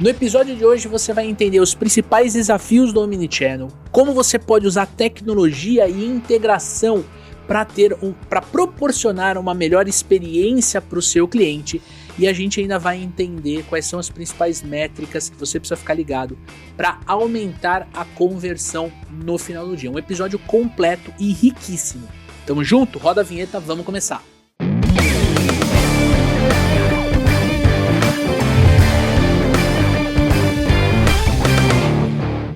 No episódio de hoje você vai entender os principais desafios do Omnichannel, como você pode usar tecnologia e integração para proporcionar uma melhor experiência para o seu cliente, e a gente ainda vai entender quais são as principais métricas que você precisa ficar ligado para aumentar a conversão no final do dia. Um episódio completo e riquíssimo. Tamo junto? Roda a vinheta, vamos começar.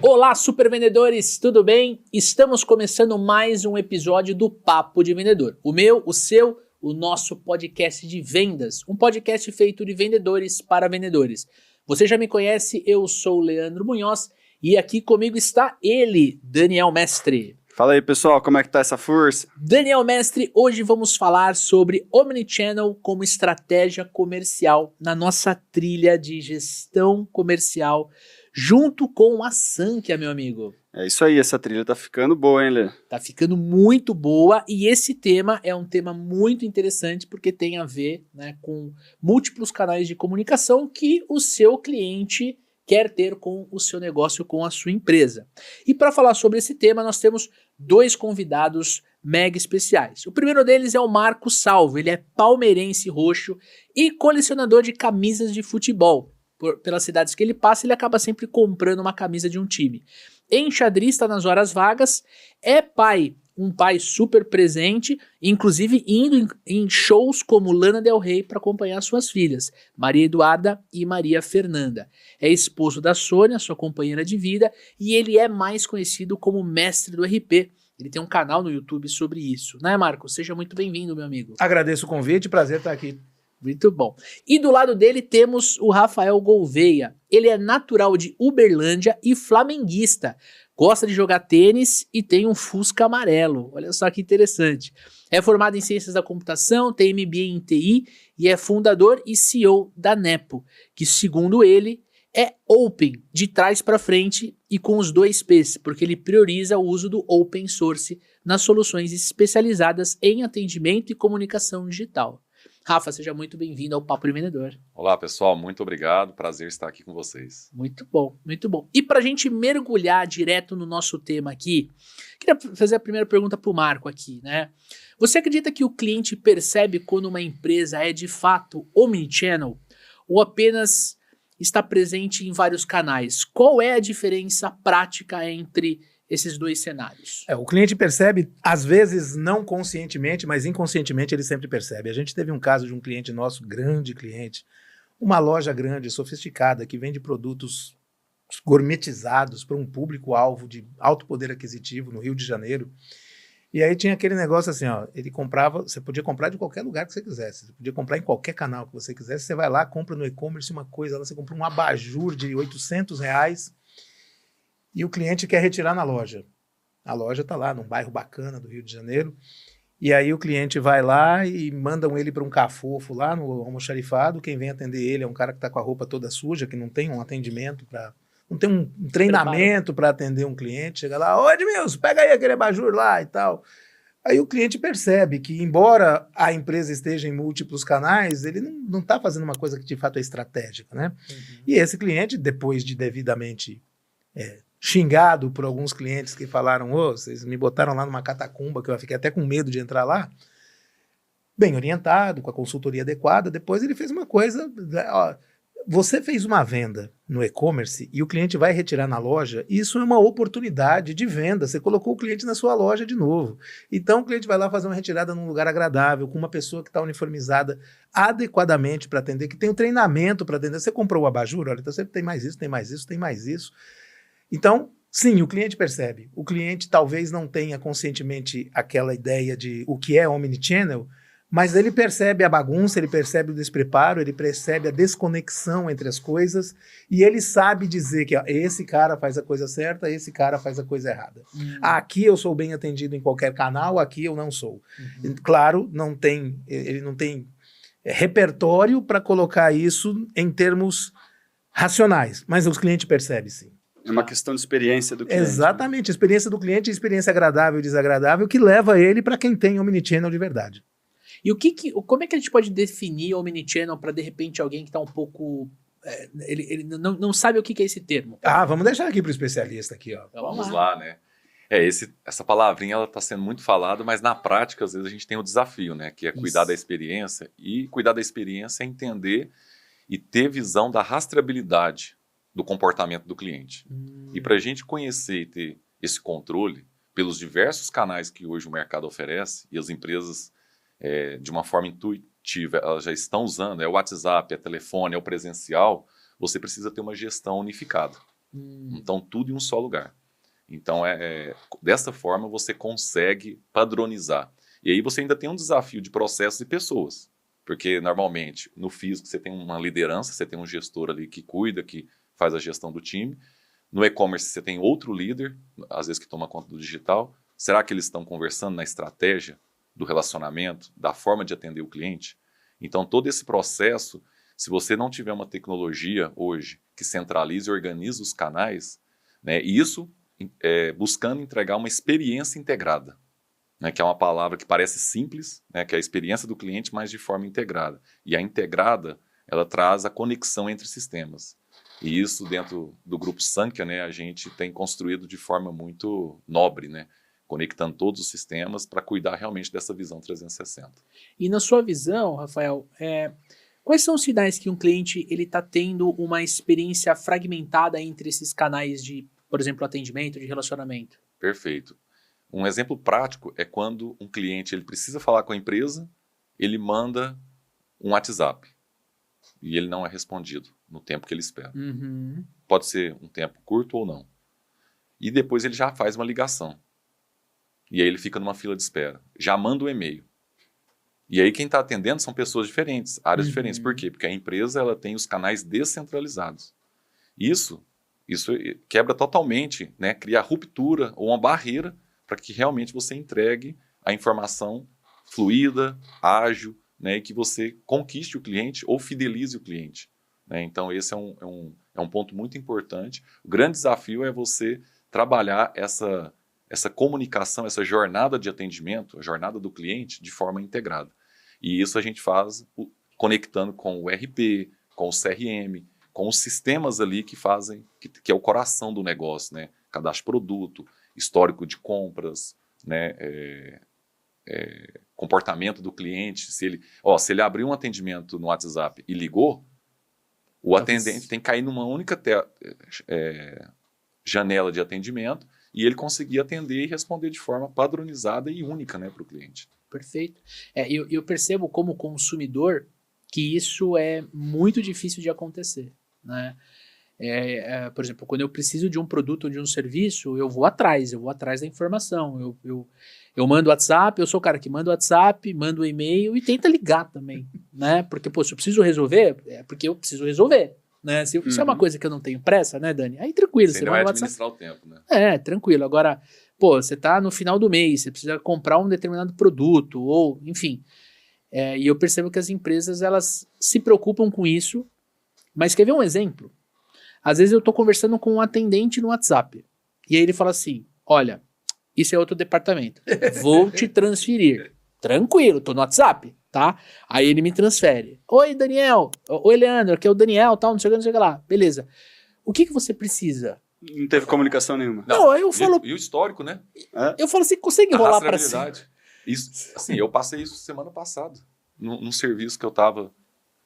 Olá, super vendedores, tudo bem? Estamos começando mais um episódio do Papo de Vendedor. O meu, o seu, o nosso podcast de vendas. Um podcast feito de vendedores para vendedores. Você já me conhece, eu sou o Leandro Munhoz e aqui comigo está ele, Daniel Mestre. Fala aí, pessoal, como é que tá essa força? Daniel Mestre, hoje vamos falar sobre Omnichannel como estratégia comercial na nossa trilha de gestão comercial, junto com a Sankia, meu amigo. É isso aí, essa trilha tá ficando boa, hein, Lê? Tá ficando muito boa, e esse tema é um tema muito interessante porque tem a ver, né, com múltiplos canais de comunicação que o seu cliente quer ter com o seu negócio, com a sua empresa. E para falar sobre esse tema, nós temos dois convidados mega especiais. O primeiro deles é o Marco Salvo, ele é palmeirense roxo e colecionador de camisas de futebol. Pelas cidades que ele passa, ele acaba sempre comprando uma camisa de um time. Enxadrista nas horas vagas, é pai, um pai super presente, inclusive indo em shows como Lana Del Rey para acompanhar suas filhas, Maria Eduarda e Maria Fernanda. É esposo da Sônia, sua companheira de vida, e ele é mais conhecido como mestre do RP. Ele tem um canal no YouTube sobre isso. Né, Marco? Seja muito bem-vindo, meu amigo. Agradeço o convite, prazer estar aqui. Muito bom. E do lado dele temos o Rafael Gouveia. Ele é natural de Uberlândia e flamenguista. Gosta de jogar tênis e tem um Fusca amarelo. Olha só que interessante. É formado em Ciências da Computação, tem MBA em TI e é fundador e CEO da Nepo, que, segundo ele, é open, de trás para frente e com os dois P's, porque ele prioriza o uso do open source nas soluções especializadas em atendimento e comunicação digital. Rafa, seja muito bem-vindo ao Papo de Vendedor. Olá, pessoal, muito obrigado, prazer estar aqui com vocês. Muito bom, muito bom. E para a gente mergulhar direto no nosso tema aqui, queria fazer a primeira pergunta para o Marco aqui, né? Você acredita que o cliente percebe quando uma empresa é de fato omnichannel ou apenas está presente em vários canais? Qual é a diferença prática entre esses dois cenários? O cliente percebe, às vezes não conscientemente, mas inconscientemente ele sempre percebe. A gente teve um caso de um cliente nosso, grande cliente, uma loja grande, sofisticada, que vende produtos gourmetizados para um público-alvo de alto poder aquisitivo no Rio de Janeiro. E aí tinha aquele negócio assim, ó, ele comprava, você podia comprar de qualquer lugar que você quisesse, você podia comprar em qualquer canal que você quisesse, você vai lá, compra no e-commerce uma coisa, lá você compra um abajur de R$800, e o cliente quer retirar na loja. A loja está lá, num bairro bacana do Rio de Janeiro. E aí o cliente vai lá e mandam ele para um cafofo lá no almoxarifado. Quem vem atender ele é um cara que está com a roupa toda suja, que não tem um atendimento não tem um treinamento para atender um cliente. Chega lá, ô Edmilson, pega aí aquele abajur lá e tal. Aí o cliente percebe que, embora a empresa esteja em múltiplos canais, ele não está fazendo uma coisa que de fato é estratégica, né? Uhum. E esse cliente, depois de devidamente xingado por alguns clientes que falaram, vocês me botaram lá numa catacumba, que eu fiquei até com medo de entrar lá, bem orientado, com a consultoria adequada, depois ele fez uma coisa, você fez uma venda no e-commerce e o cliente vai retirar na loja, isso é uma oportunidade de venda, você colocou o cliente na sua loja de novo, então o cliente vai lá fazer uma retirada num lugar agradável, com uma pessoa que está uniformizada adequadamente para atender, que tem um treinamento para atender, você comprou o abajur, olha, então você tem mais isso, tem mais isso, tem mais isso. Então, sim, o cliente percebe. O cliente talvez não tenha conscientemente aquela ideia de o que é omnichannel, mas ele percebe a bagunça, ele percebe o despreparo, ele percebe a desconexão entre as coisas e ele sabe dizer que esse cara faz a coisa certa, esse cara faz a coisa errada. Aqui eu sou bem atendido em qualquer canal, aqui eu não sou. Claro, ele não tem repertório para colocar isso em termos racionais, mas o cliente percebe sim. É uma questão de experiência do cliente. Exatamente, a experiência do cliente, experiência agradável e desagradável, que leva ele para quem tem omnichannel de verdade. E como é que a gente pode definir omnichannel para, de repente, alguém que está um pouco ele não sabe o que é esse termo. Vamos deixar aqui para o especialista aqui, ó. Vamos lá, né? Essa palavrinha ela está sendo muito falada, mas na prática, às vezes, a gente tem o desafio, né? Que é cuidar da experiência. E cuidar da experiência é entender e ter visão da rastreabilidade do comportamento do cliente. E para a gente conhecer e ter esse controle pelos diversos canais que hoje o mercado oferece, e as empresas, de uma forma intuitiva, elas já estão usando, é o WhatsApp, é telefone, é o presencial, você precisa ter uma gestão unificada. Então, tudo em um só lugar. Então, dessa forma, você consegue padronizar. E aí você ainda tem um desafio de processos e pessoas. Porque, normalmente, no físico, você tem uma liderança, você tem um gestor ali que cuida, que faz a gestão do time. No e-commerce, você tem outro líder, às vezes que toma conta do digital. Será que eles estão conversando na estratégia do relacionamento, da forma de atender o cliente? Então, todo esse processo, se você não tiver uma tecnologia hoje que centralize e organize os canais, né, e isso buscando entregar uma experiência integrada, né, que é uma palavra que parece simples, né, que é a experiência do cliente, mas de forma integrada. E a integrada, ela traz a conexão entre sistemas. E isso dentro do grupo Sankhya, né, a gente tem construído de forma muito nobre, né, conectando todos os sistemas para cuidar realmente dessa visão 360. E na sua visão, Rafael, quais são os sinais que um cliente está tendo uma experiência fragmentada entre esses canais de, por exemplo, atendimento, de relacionamento? Perfeito. Um exemplo prático é quando um cliente ele precisa falar com a empresa, ele manda um WhatsApp e ele não é respondido no tempo que ele espera. Pode ser um tempo curto ou não. E depois ele já faz uma ligação. E aí ele fica numa fila de espera. Já manda um e-mail. E aí quem está atendendo são pessoas diferentes, áreas diferentes. Por quê? Porque a empresa ela tem os canais descentralizados. Isso quebra totalmente, né? Cria ruptura ou uma barreira para que realmente você entregue a informação fluida, ágil, né? E que você conquiste o cliente ou fidelize o cliente. Né? Então esse é um ponto muito importante. O grande desafio é você trabalhar essa comunicação, essa jornada de atendimento, a jornada do cliente de forma integrada. E isso a gente faz conectando com o ERP, com o CRM, com os sistemas ali que fazem, que é o coração do negócio, né? Cadastro de produto, histórico de compras, né? Comportamento do cliente. Se ele abriu um atendimento no WhatsApp e ligou, o atendente tem que cair numa única janela de atendimento e ele conseguir atender e responder de forma padronizada e única, né, para o cliente. Perfeito. Eu percebo como consumidor que isso é muito difícil de acontecer, né? Por exemplo, quando eu preciso de um produto ou de um serviço, eu vou atrás da informação. Eu mando WhatsApp, eu sou o cara que manda WhatsApp, manda um e-mail e tenta ligar também, né? Porque, se eu preciso resolver, é porque eu preciso resolver. Né? Se é uma coisa que eu não tenho pressa, né, Dani? Aí tranquilo. Você vai administrar o tempo, né? Tranquilo. Agora, você tá no final do mês, você precisa comprar um determinado produto, ou, enfim. E eu percebo que as empresas, elas se preocupam com isso, mas quer ver um exemplo? Às vezes eu tô conversando com um atendente no WhatsApp, e aí ele fala assim, olha, isso é outro departamento, vou te transferir. Tranquilo, tô no WhatsApp. Tá? Aí ele me transfere. Oi, Daniel. Oi, Leandro. Aqui é o Daniel, tal, não sei o que lá. Beleza. O que você precisa? Não teve comunicação nenhuma. Não, eu falo... E o histórico, né? Eu falo assim, consegue rolar pra cima? Isso, assim, eu passei isso semana passada. Num serviço que eu tava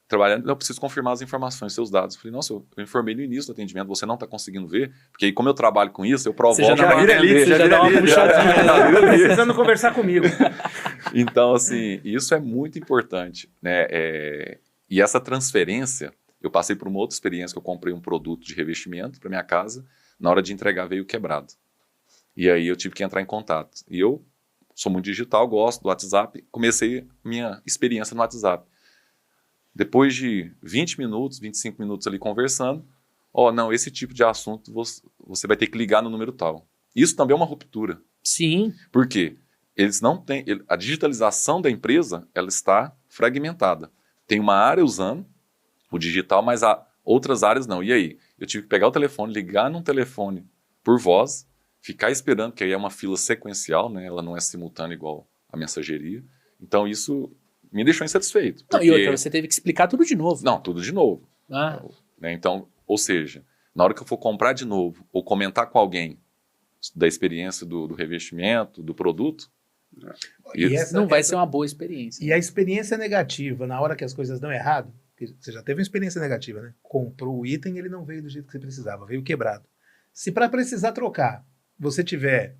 trabalhando, eu preciso confirmar as informações, seus dados. Eu falei, nossa, eu informei no início do atendimento, você não está conseguindo ver? Porque aí, como eu trabalho com isso, eu provoco... Você já dá uma puxadinha. Precisando conversar comigo. Então, assim, isso é muito importante, né? E essa transferência, eu passei por uma outra experiência que eu comprei um produto de revestimento para minha casa, na hora de entregar veio quebrado. E aí eu tive que entrar em contato. E eu sou muito digital, gosto do WhatsApp, comecei minha experiência no WhatsApp. Depois de 20 minutos, 25 minutos ali conversando, não, esse tipo de assunto você vai ter que ligar no número tal. Isso também é uma ruptura. Sim. Por quê? Eles não têm... A digitalização da empresa, ela está fragmentada. Tem uma área usando o digital, mas outras áreas não. E aí? Eu tive que pegar o telefone, ligar num telefone por voz, ficar esperando, que aí é uma fila sequencial, né? Ela não é simultânea igual a mensageria. Então, isso me deixou insatisfeito. Não, e outra, você teve que explicar tudo de novo. Não, tudo de novo. né? Então, ou seja, na hora que eu for comprar de novo ou comentar com alguém da experiência do revestimento, do produto, Não vai ser uma boa experiência. E a experiência negativa, na hora que as coisas dão errado, você já teve uma experiência negativa, né? Comprou o item, ele não veio do jeito que você precisava, veio quebrado. Se para precisar trocar, você tiver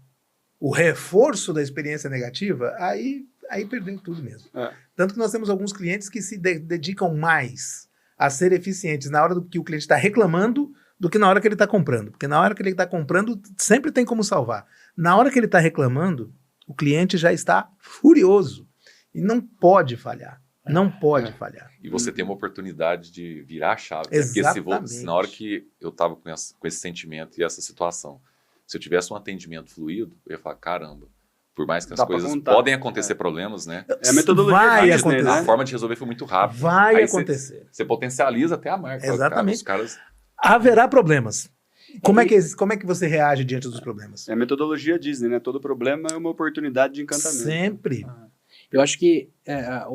o reforço da experiência negativa, aí perdeu tudo mesmo. Tanto que nós temos alguns clientes que se dedicam mais a ser eficientes na hora que o cliente está reclamando do que na hora que ele está comprando. Porque na hora que ele está comprando, sempre tem como salvar. Na hora que ele está reclamando, o cliente já está furioso. E não pode falhar. Não pode falhar. E você tem uma oportunidade de virar a chave. Exatamente. Porque se na hora que eu estava com esse sentimento e essa situação, se eu tivesse um atendimento fluido, eu ia falar, caramba, por mais que as coisas podem acontecer problemas, né? É a metodologia vai Disney, acontecer. A forma de resolver foi muito rápida. Vai Aí acontecer. Você potencializa até a marca. Exatamente. Os caras... Haverá problemas. Como é que você reage diante dos problemas? É a metodologia Disney, né? Todo problema é uma oportunidade de encantamento. Sempre. Eu acho que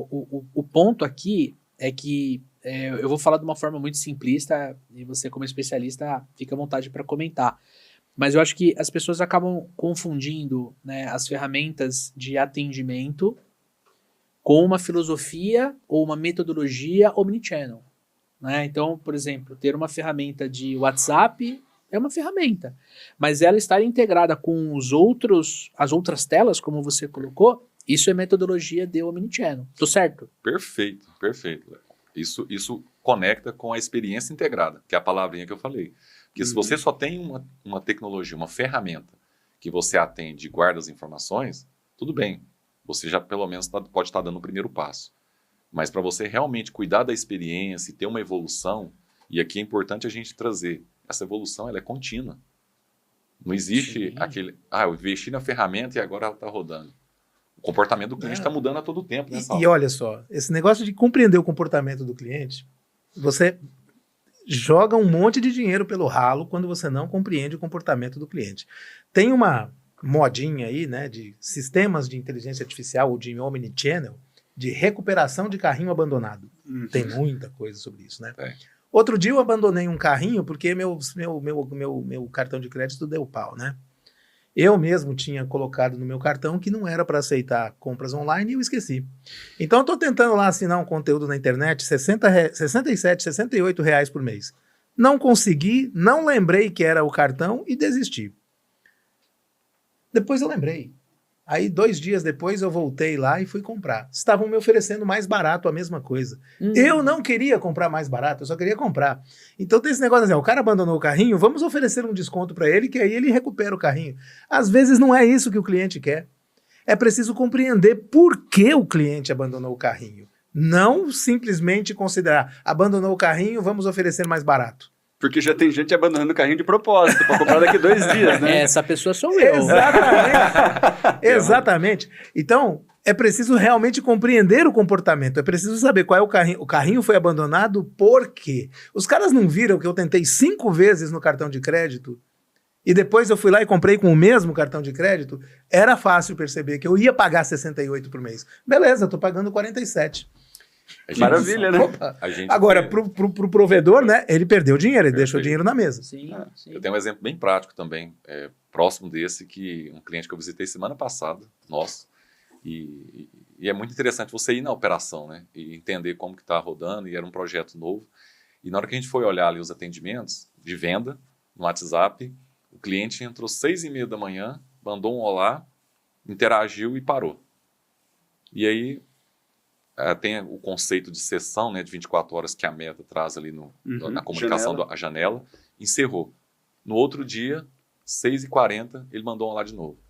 o ponto aqui é que eu vou falar de uma forma muito simplista e você, como especialista, fica à vontade para comentar. Mas eu acho que as pessoas acabam confundindo, né, as ferramentas de atendimento com uma filosofia ou uma metodologia omnichannel. Né? Então, por exemplo, ter uma ferramenta de WhatsApp é uma ferramenta, mas ela estar integrada com as outras telas, como você colocou, isso é metodologia de omnichannel. Tô certo? Perfeito. Isso conecta com a experiência integrada, que é a palavrinha que eu falei. Porque se você só tem uma tecnologia, uma ferramenta que você atende e guarda as informações, tudo bem. Você já pelo menos pode estar dando o primeiro passo. Mas para você realmente cuidar da experiência e ter uma evolução, e aqui é importante a gente trazer, essa evolução ela é contínua. Não existe aquele, eu investi na ferramenta e agora ela está rodando. O comportamento do cliente está mudando a todo tempo. E olha só, esse negócio de compreender o comportamento do cliente, você joga um monte de dinheiro pelo ralo quando você não compreende o comportamento do cliente. Tem uma modinha aí, né, de sistemas de inteligência artificial ou de omnichannel, de recuperação de carrinho abandonado. Tem muita coisa sobre isso, né? Outro dia eu abandonei um carrinho porque meu cartão de crédito deu pau, né? Eu mesmo tinha colocado no meu cartão que não era para aceitar compras online e eu esqueci. Então eu estou tentando lá assinar um conteúdo na internet, 67, 68 reais por mês. Não consegui, não lembrei que era o cartão e desisti. Depois eu lembrei. Aí 2 dias depois eu voltei lá e fui comprar. Estavam me oferecendo mais barato a mesma coisa. Eu não queria comprar mais barato, eu só queria comprar. Então tem esse negócio assim, o cara abandonou o carrinho, vamos oferecer um desconto para ele que aí ele recupera o carrinho. Às vezes não é isso que o cliente quer. É preciso compreender por que o cliente abandonou o carrinho. Não simplesmente considerar, abandonou o carrinho, vamos oferecer mais barato. Porque já tem gente abandonando o carrinho de propósito para comprar daqui 2 dias, né? Essa pessoa sou eu. Exatamente. Exatamente. Então, é preciso realmente compreender o comportamento. É preciso saber qual é o carrinho. O carrinho foi abandonado por quê? Os caras não viram que eu tentei 5 vezes no cartão de crédito e depois eu fui lá e comprei com o mesmo cartão de crédito? Era fácil perceber que eu ia pagar 68 por mês. Beleza, estou pagando 47. Maravilha, né? Agora, pro provedor, né? Ele perdeu dinheiro, ele deixou dinheiro na mesa. Sim. Eu tenho um exemplo bem prático também, próximo desse, que um cliente que eu visitei semana passada, nosso, e é muito interessante você ir na operação, né? E entender como que está rodando, e era um projeto novo. E na hora que a gente foi olhar ali os atendimentos de venda no WhatsApp, o cliente entrou 6h30 da manhã, mandou um olá, interagiu e parou. E aí tem o conceito de sessão, né, de 24 horas que a Meta traz ali na comunicação da janela, encerrou. No outro dia, 6h40, ele mandou um lá de novo.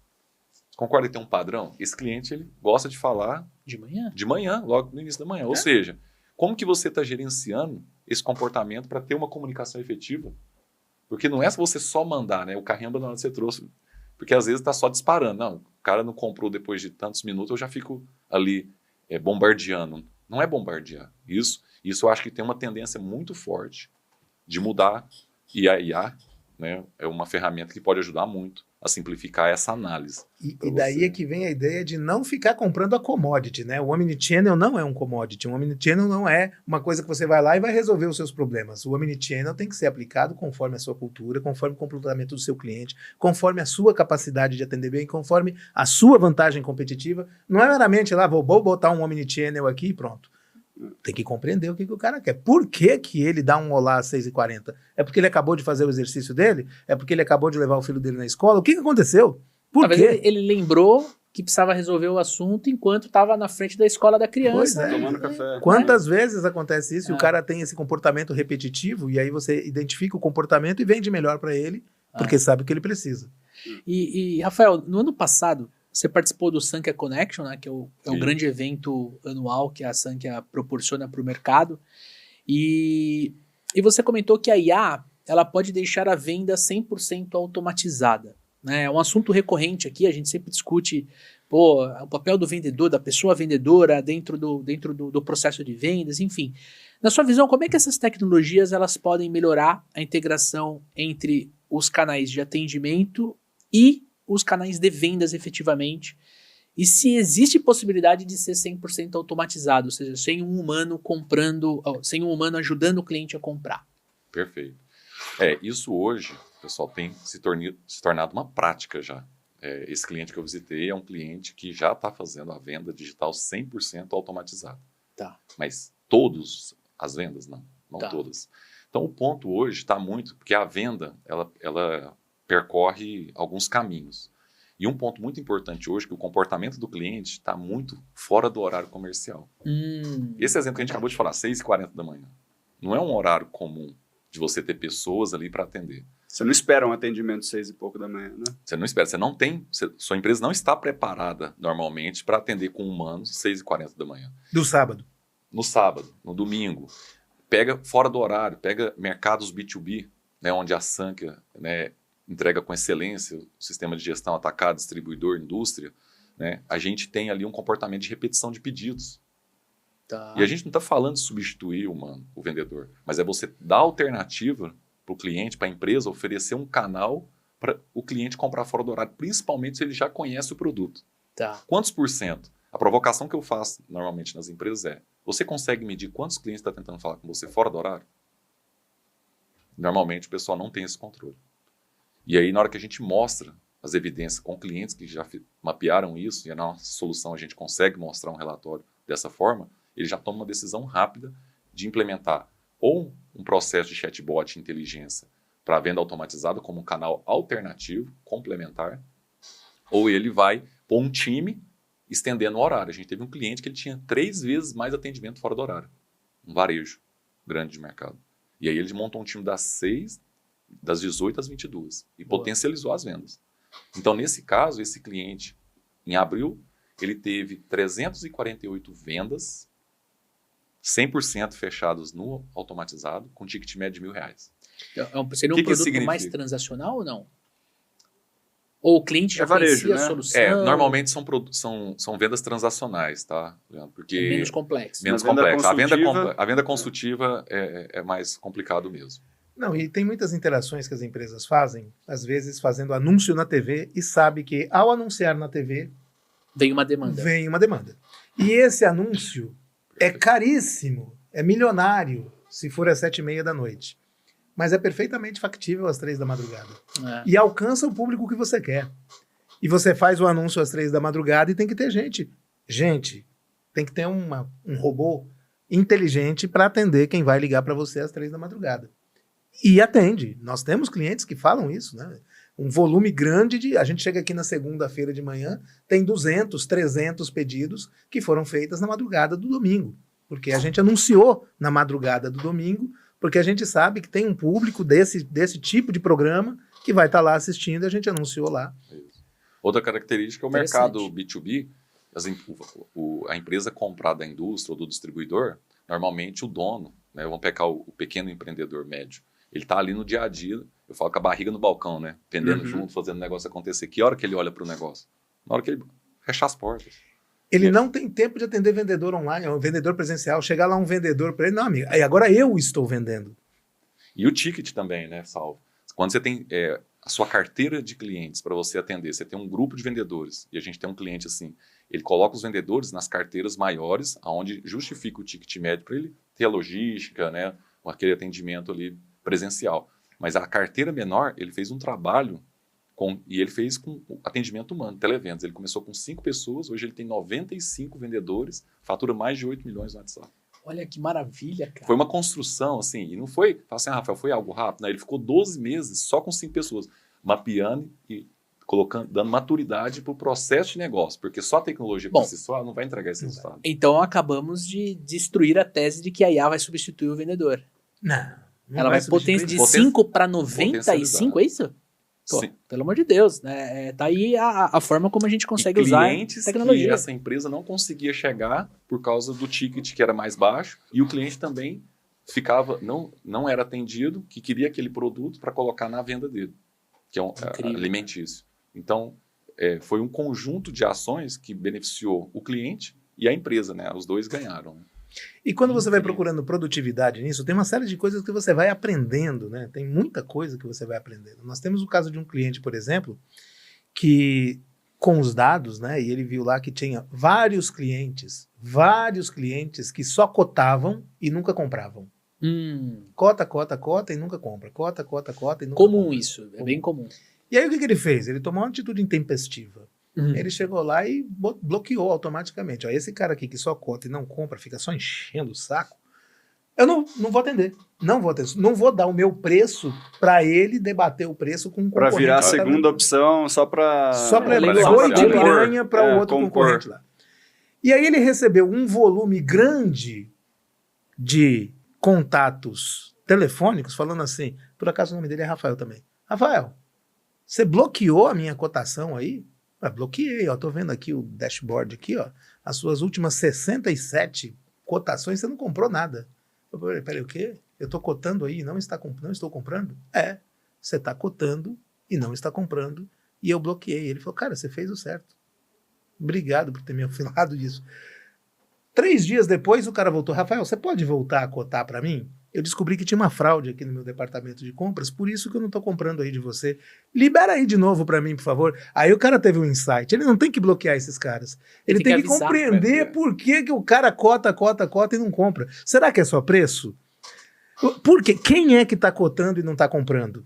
Concorda que tem um padrão? Esse cliente ele gosta de falar de manhã. De manhã, logo no início da manhã. Ou seja, como que você está gerenciando esse comportamento para ter uma comunicação efetiva? Porque não é você só mandar, né? O carrinho abandonado você trouxe. Porque às vezes está só disparando. Não, o cara não comprou depois de tantos minutos, eu já fico ali bombardeando. Não é bombardear. Isso eu acho que tem uma tendência muito forte de mudar. E a IA, né, é uma ferramenta que pode ajudar muito a simplificar essa análise. E daí é que vem a ideia de não ficar comprando a commodity, né? O Omnichannel não é um commodity, o Omnichannel não é uma coisa que você vai lá e vai resolver os seus problemas. O Omnichannel tem que ser aplicado conforme a sua cultura, conforme o comportamento do seu cliente, conforme a sua capacidade de atender bem, conforme a sua vantagem competitiva. Não é meramente lá, vou botar um Omnichannel aqui e pronto. Tem que compreender o que o cara quer. Por que que ele dá um olá às 6h40? É porque ele acabou de fazer o exercício dele? É porque ele acabou de levar o filho dele na escola? O que aconteceu? Por Talvez quê? ele lembrou que precisava resolver o assunto enquanto estava na frente da escola da criança. Pois é. Tomando café. Quantas vezes acontece isso e É. o cara tem esse comportamento repetitivo e aí você identifica o comportamento e vende melhor para ele porque sabe o que ele precisa. E, Rafael, no ano passado, você participou do Sankhya Connection, né, que é o Sim. grande evento anual que a Sankhya proporciona para o mercado. E você comentou que a IA ela pode deixar a venda 100% automatizada. Né? É um assunto recorrente aqui, a gente sempre discute o papel do vendedor, da pessoa vendedora dentro do processo de vendas, enfim. Na sua visão, como é que essas tecnologias elas podem melhorar a integração entre os canais de atendimento e os canais de vendas efetivamente? E se existe possibilidade de ser 100% automatizado, ou seja, sem um humano sem um humano ajudando o cliente a comprar? Perfeito. Isso hoje, pessoal, tem se tornado uma prática já. Esse cliente que eu visitei é um cliente que já está fazendo a venda digital 100% automatizada. Tá. Mas todas as vendas, não Tá. todas. Então o ponto hoje está muito, porque a venda, ela percorre alguns caminhos. E um ponto muito importante hoje é que o comportamento do cliente está muito fora do horário comercial. Esse exemplo que a gente acabou de falar, 6h40 da manhã, não é um horário comum de você ter pessoas ali para atender. Você não espera um atendimento 6 e pouco da manhã, né? Você não espera, sua empresa não está preparada normalmente para atender com humanos 6h40 da manhã. Do sábado. No sábado, no domingo, pega fora do horário, pega mercados B2B, né, onde a Sankhya, né, entrega com excelência o sistema de gestão atacado, distribuidor, indústria, né, a gente tem ali um comportamento de repetição de pedidos. Tá. E a gente não está falando de substituir o vendedor, mas é você dar alternativa para o cliente, para a empresa, oferecer um canal para o cliente comprar fora do horário, principalmente se ele já conhece o produto. Tá. Quantos por cento? A provocação que eu faço normalmente nas empresas é: você consegue medir quantos clientes está tentando falar com você fora do horário? Normalmente o pessoal não tem esse controle. E aí, na hora que a gente mostra as evidências com clientes que já mapearam isso, e na nossa solução a gente consegue mostrar um relatório dessa forma, ele já toma uma decisão rápida de implementar ou um processo de chatbot e inteligência para venda automatizada como um canal alternativo, complementar, ou ele vai pôr um time estendendo o horário. A gente teve um cliente que ele tinha 3 vezes mais atendimento fora do horário. Um varejo grande de mercado. E aí ele montou um time das 18 às 22 e potencializou as vendas. Então, nesse caso, esse cliente, em abril, ele teve 348 vendas, 100% fechados no automatizado, com ticket médio de R$1.000. Seria um que produto significa? mais transacional ou não? Ou o cliente já varejo, conhecia né? a solução? Normalmente são vendas transacionais, tá, Leandro? Porque É menos complexo. menos Na venda complexo. consultiva- A venda consultiva é mais complicado mesmo. Não, e tem muitas interações que as empresas fazem, às vezes fazendo anúncio na TV e sabe que ao anunciar na TV Vem uma demanda. vem uma demanda. E esse anúncio é caríssimo, é milionário se for às 7h30 da noite. Mas é perfeitamente factível às 3 da madrugada. É. E alcança o público que você quer. E você faz o anúncio às 3 da madrugada e tem que ter gente. Gente, tem que ter um robô inteligente para atender quem vai ligar para você às 3 da madrugada. E atende. Nós temos clientes que falam isso, né? Um volume grande a gente chega aqui na segunda-feira de manhã, tem 200, 300 pedidos que foram feitos na madrugada do domingo. Porque a gente anunciou na madrugada do domingo, porque a gente sabe que tem um público desse tipo de programa que vai estar lá assistindo e a gente anunciou lá. Outra característica é o Interessante. mercado B2B. A empresa comprar da indústria ou do distribuidor, normalmente o dono, né, vamos pegar o pequeno empreendedor médio, ele está ali no dia a dia, eu falo com a barriga no balcão, né, vendendo junto, fazendo o negócio acontecer. Que hora que ele olha para o negócio? Na hora que ele fecha as portas. Ele não tem tempo de atender vendedor online, um vendedor presencial. Chegar lá um vendedor para ele, não, amigo, aí agora eu estou vendendo. E o ticket também, né, Salvo? Quando você tem a sua carteira de clientes para você atender, você tem um grupo de vendedores, e a gente tem um cliente assim, ele coloca os vendedores nas carteiras maiores, onde justifica o ticket médio para ele ter a logística, né, aquele atendimento ali presencial. Mas a carteira menor, ele fez um trabalho e ele fez com atendimento humano, televendas. Ele começou com 5 pessoas, hoje ele tem 95 vendedores, fatura mais de 8 milhões no WhatsApp. Olha que maravilha, cara. Foi uma construção, assim, e não foi, fala assim, Rafael, foi algo rápido. Não, ele ficou 12 meses só com 5 pessoas, mapeando e dando maturidade para o processo de negócio, porque só a tecnologia por si só não vai entregar esse resultado. Então acabamos de destruir a tese de que a IA vai substituir o vendedor. Não Ela vai de 5 para 95, é isso? Pô, Sim. pelo amor de Deus, né? Tá aí a forma como a gente consegue usar a tecnologia. Que essa empresa não conseguia chegar por causa do ticket que era mais baixo, e o cliente também ficava, não era atendido, que queria aquele produto para colocar na venda dele, que é alimentício. Então, foi um conjunto de ações que beneficiou o cliente e a empresa, né? Os dois ganharam, né? E quando você vai procurando produtividade nisso, tem uma série de coisas que você vai aprendendo, né? Tem muita coisa que você vai aprendendo. Nós temos o caso de um cliente, por exemplo, que com os dados, né? E ele viu lá que tinha vários clientes que só cotavam e nunca compravam. Cota e nunca compra. Cota e nunca comum compra. Isso, é bem comum. E aí o que ele fez? Ele tomou uma atitude intempestiva. Ele chegou lá e bloqueou automaticamente. Ó, esse cara aqui que só cota e não compra, fica só enchendo o saco, eu não vou atender. Não vou dar o meu preço para ele debater o preço com um concorrente. Para virar a segunda opção, só para boi de piranha para o outro concorrente lá. E aí ele recebeu um volume grande de contatos telefônicos falando assim, por acaso o nome dele é Rafael também. Rafael, você bloqueou a minha cotação aí? Bloqueei, ó, tô vendo aqui o dashboard aqui, ó, as suas últimas 67 cotações, você não comprou nada. Eu falei, peraí, o quê? Eu tô cotando aí e não estou comprando? Você tá cotando e não está comprando, e eu bloqueei. Ele falou, cara, você fez o certo. Obrigado por ter me falado disso. 3 dias depois, o cara voltou, Rafael, você pode voltar a cotar para mim? Eu descobri que tinha uma fraude aqui no meu departamento de compras, por isso que eu não estou comprando aí de você. Libera aí de novo para mim, por favor. Aí o cara teve um insight. Ele não tem que bloquear esses caras. Ele tem que compreender por que o cara cota e não compra. Será que é só preço? Por quê? Quem é que está cotando e não está comprando?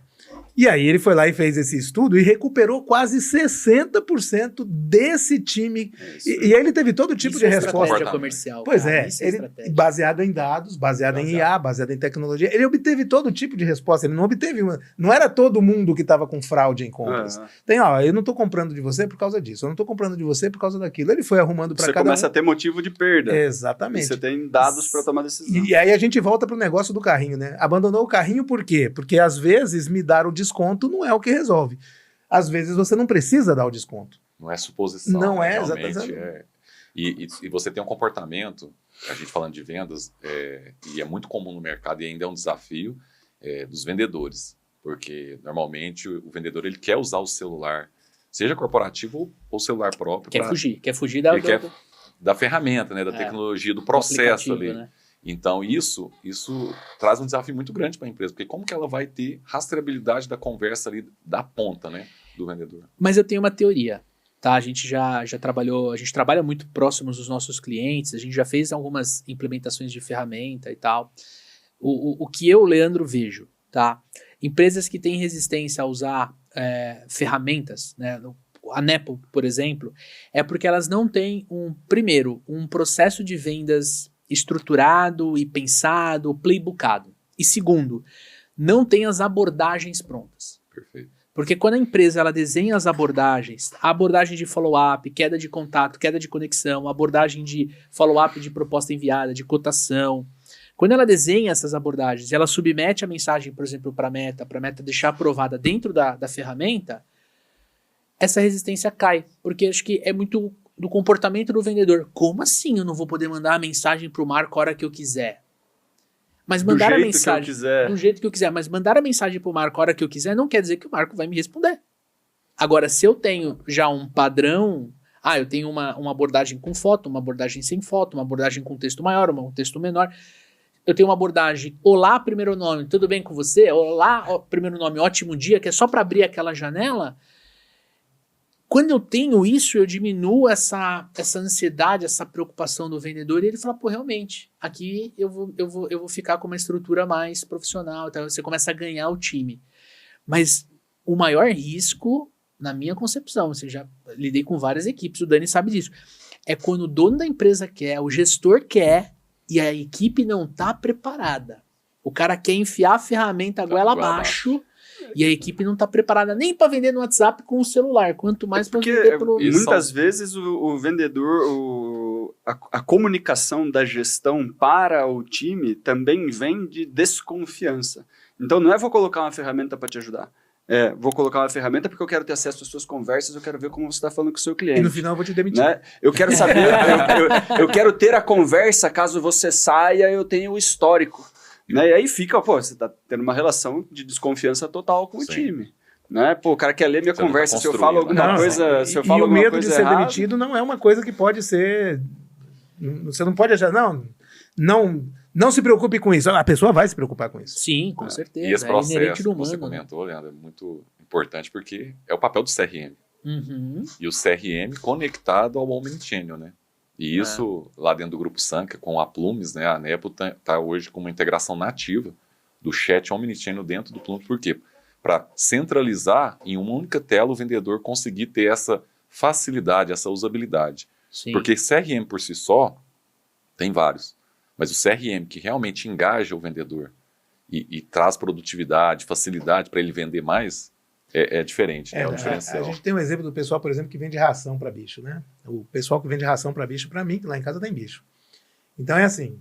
E aí ele foi lá e fez esse estudo e recuperou quase 60% desse time. E aí ele teve todo tipo de resposta. Comercial, pois cara, ele baseado em dados, baseado em IA, baseado em tecnologia. Ele obteve todo tipo de resposta. Ele não obteve não era todo mundo que estava com fraude em compras. Tem, eu não estou comprando de você por causa disso, eu não estou comprando de você por causa daquilo. Ele foi arrumando para cada um. Você começa a ter motivo de perda. Exatamente. E você tem dados para tomar decisão. E aí a gente volta para o negócio do carrinho, né? Abandonou o carrinho por quê? Porque às vezes me dar o desconto não é o que resolve. Às vezes você não precisa dar o desconto. Não é suposição. Não é, exatamente. E você tem um comportamento, a gente falando de vendas, e é muito comum no mercado e ainda é um desafio dos vendedores. Porque normalmente o vendedor ele quer usar o celular, seja corporativo ou celular próprio. Quer fugir da ferramenta, né, da tecnologia, do processo ali. Né? Então, isso traz um desafio muito grande para a empresa, porque como que ela vai ter rastreabilidade da conversa ali da ponta, né, do vendedor? Mas eu tenho uma teoria, tá? A gente já trabalhou, a gente trabalha muito próximos dos nossos clientes, a gente já fez algumas implementações de ferramenta e tal. O que eu, Leandro, vejo, tá? Empresas que têm resistência a usar ferramentas, né? A Nepo, por exemplo, é porque elas não têm primeiro, um processo de vendas estruturado e pensado, playbookado. E segundo, não tem as abordagens prontas. Perfeito. Porque quando a empresa ela desenha as abordagens, a abordagem de follow-up, queda de contato, queda de conexão, abordagem de follow-up de proposta enviada, de cotação, quando ela desenha essas abordagens e ela submete a mensagem, por exemplo, para a meta deixar aprovada dentro da ferramenta, essa resistência cai. Porque acho que é muito do comportamento do vendedor. Como assim eu não vou poder mandar a mensagem para o Marco a hora que eu quiser? Mas mandar a mensagem do jeito que eu quiser. Mas mandar a mensagem para o Marco a hora que eu quiser não quer dizer que o Marco vai me responder. Agora, se eu tenho já um padrão, eu tenho uma abordagem com foto, uma abordagem sem foto, uma abordagem com texto maior, um texto menor. eu tenho uma abordagem, olá, primeiro nome, tudo bem com você? Olá, primeiro nome, ótimo dia, que é só para abrir aquela janela. Quando eu tenho isso, eu diminuo essa ansiedade, essa preocupação do vendedor, e ele fala, pô, realmente, aqui eu vou ficar com uma estrutura mais profissional, então você começa a ganhar o time. Mas o maior risco, na minha concepção, você já lidei com várias equipes, o Dani sabe disso, é quando o dono da empresa quer, o gestor quer, e a equipe não está preparada. O cara quer enfiar a ferramenta goela abaixo e a equipe não está preparada nem para vender no WhatsApp com o celular, quanto mais para vender pelo... Muitas vezes o vendedor, a comunicação da gestão para o time também vem de desconfiança. Então não é vou colocar uma ferramenta para te ajudar. Vou colocar uma ferramenta porque eu quero ter acesso às suas conversas, eu quero ver como você está falando com o seu cliente. E no final eu vou te demitir. Né? Eu quero saber, eu quero ter a conversa, caso você saia, eu tenho o histórico. Né? E aí fica, você está tendo uma relação de desconfiança total com o time. Né? Pô, o cara quer ler minha conversa, se eu falo alguma coisa, se eu falo alguma coisa errada... E o medo de ser demitido não é uma coisa que pode ser... Você não pode achar, não se preocupe com isso. A pessoa vai se preocupar com isso. Sim, com certeza. E esse processo que humano, você comentou, Leandro, é muito importante porque é o papel do CRM. Uhum. E o CRM conectado ao Omnichannel, né? E isso, lá dentro do Grupo Sanca, com a Plumes, né? A Nepo está hoje com uma integração nativa do chat Omnichannel dentro do Plumes. Por quê? Para centralizar em uma única tela o vendedor conseguir ter essa facilidade, essa usabilidade. Sim. Porque CRM por si só, tem vários. Mas o CRM que realmente engaja o vendedor e traz produtividade, facilidade para ele vender mais, é diferente, é o diferencial. A gente tem um exemplo do pessoal, por exemplo, que vende ração para bicho, né? O pessoal que vende ração para bicho, para mim, que lá em casa tem bicho. Então é assim,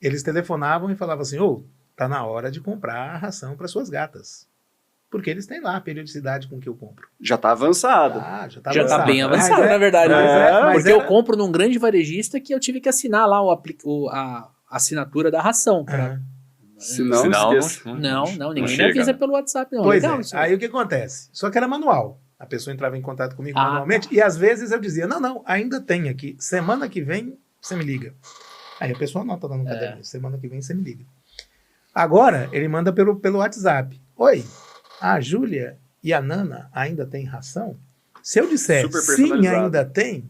eles telefonavam e falavam assim, tá na hora de comprar a ração para suas gatas. Porque eles têm lá a periodicidade com que eu compro. Já está avançado. Já está Já tá bem avançado, na verdade. Porque eu compro num grande varejista que eu tive que assinar lá a assinatura da ração. Senão ninguém me avisa pelo WhatsApp. Não. Pois legal, aí o que acontece? Só que era manual. A pessoa entrava em contato comigo manualmente e às vezes eu dizia, não, ainda tem aqui. Semana que vem você me liga. Aí a pessoa anota lá no caderno. Semana que vem você me liga. Agora ele manda pelo WhatsApp. Oi, a Júlia e a Nana ainda têm ração? Se eu disser sim, ainda tem,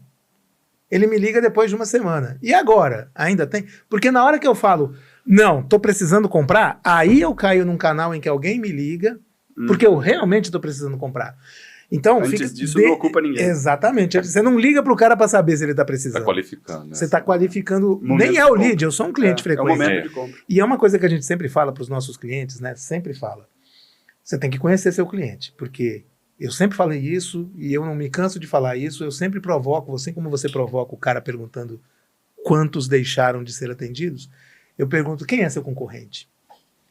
ele me liga depois de uma semana. E agora? Ainda tem? Porque na hora que eu falo, não, tô precisando comprar, aí eu caio num canal em que alguém me liga, porque eu realmente tô precisando comprar. Então, antes disso não ocupa ninguém. Exatamente. Você não liga pro cara para saber se ele tá precisando. Está qualificando. Né? Você está qualificando. Nem é o lead, eu sou um cliente frequente. É o momento de compra. E é uma coisa que a gente sempre fala para os nossos clientes, né? Sempre fala. Você tem que conhecer seu cliente, porque eu sempre falei isso e eu não me canso de falar isso. Eu sempre provoco, assim como você provoca o cara perguntando quantos deixaram de ser atendidos, eu pergunto quem é seu concorrente.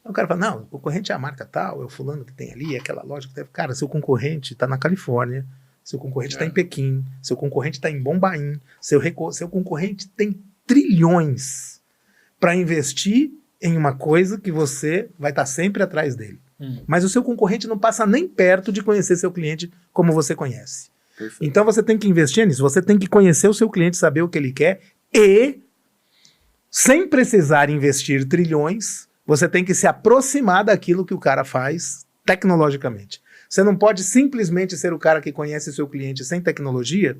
O cara fala, não, o concorrente é a marca tal, é o fulano que tem ali, é aquela loja que tem... Cara, seu concorrente está na Califórnia, seu concorrente está em Pequim, seu concorrente está em Bombaim, seu concorrente tem trilhões para investir em uma coisa que você vai estar sempre atrás dele. Mas o seu concorrente não passa nem perto de conhecer seu cliente como você conhece. Perfeito. Então você tem que investir nisso, você tem que conhecer o seu cliente, saber o que ele quer e, sem precisar investir trilhões, você tem que se aproximar daquilo que o cara faz tecnologicamente. Você não pode simplesmente ser o cara que conhece seu cliente sem tecnologia.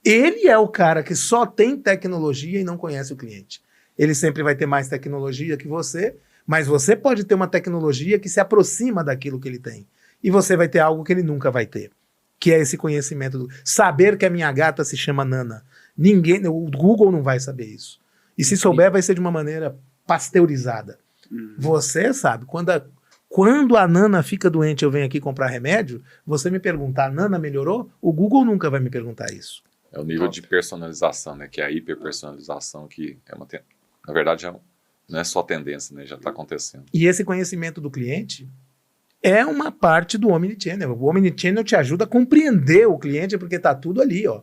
Ele é o cara que só tem tecnologia e não conhece o cliente. Ele sempre vai ter mais tecnologia que você, mas você pode ter uma tecnologia que se aproxima daquilo que ele tem. E você vai ter algo que ele nunca vai ter, que é esse conhecimento. Saber que a minha gata se chama Nana. O Google não vai saber isso. E se souber, vai ser de uma maneira pasteurizada. Você sabe, quando a Nana fica doente e eu venho aqui comprar remédio, você me perguntar, a Nana melhorou? O Google nunca vai me perguntar isso. É o nível de personalização, né? Que é a hiperpersonalização, que é na verdade, não é só tendência, né? Já está acontecendo. E esse conhecimento do cliente é uma parte do Omnichannel. O Omnichannel te ajuda a compreender o cliente, porque está tudo ali, ó.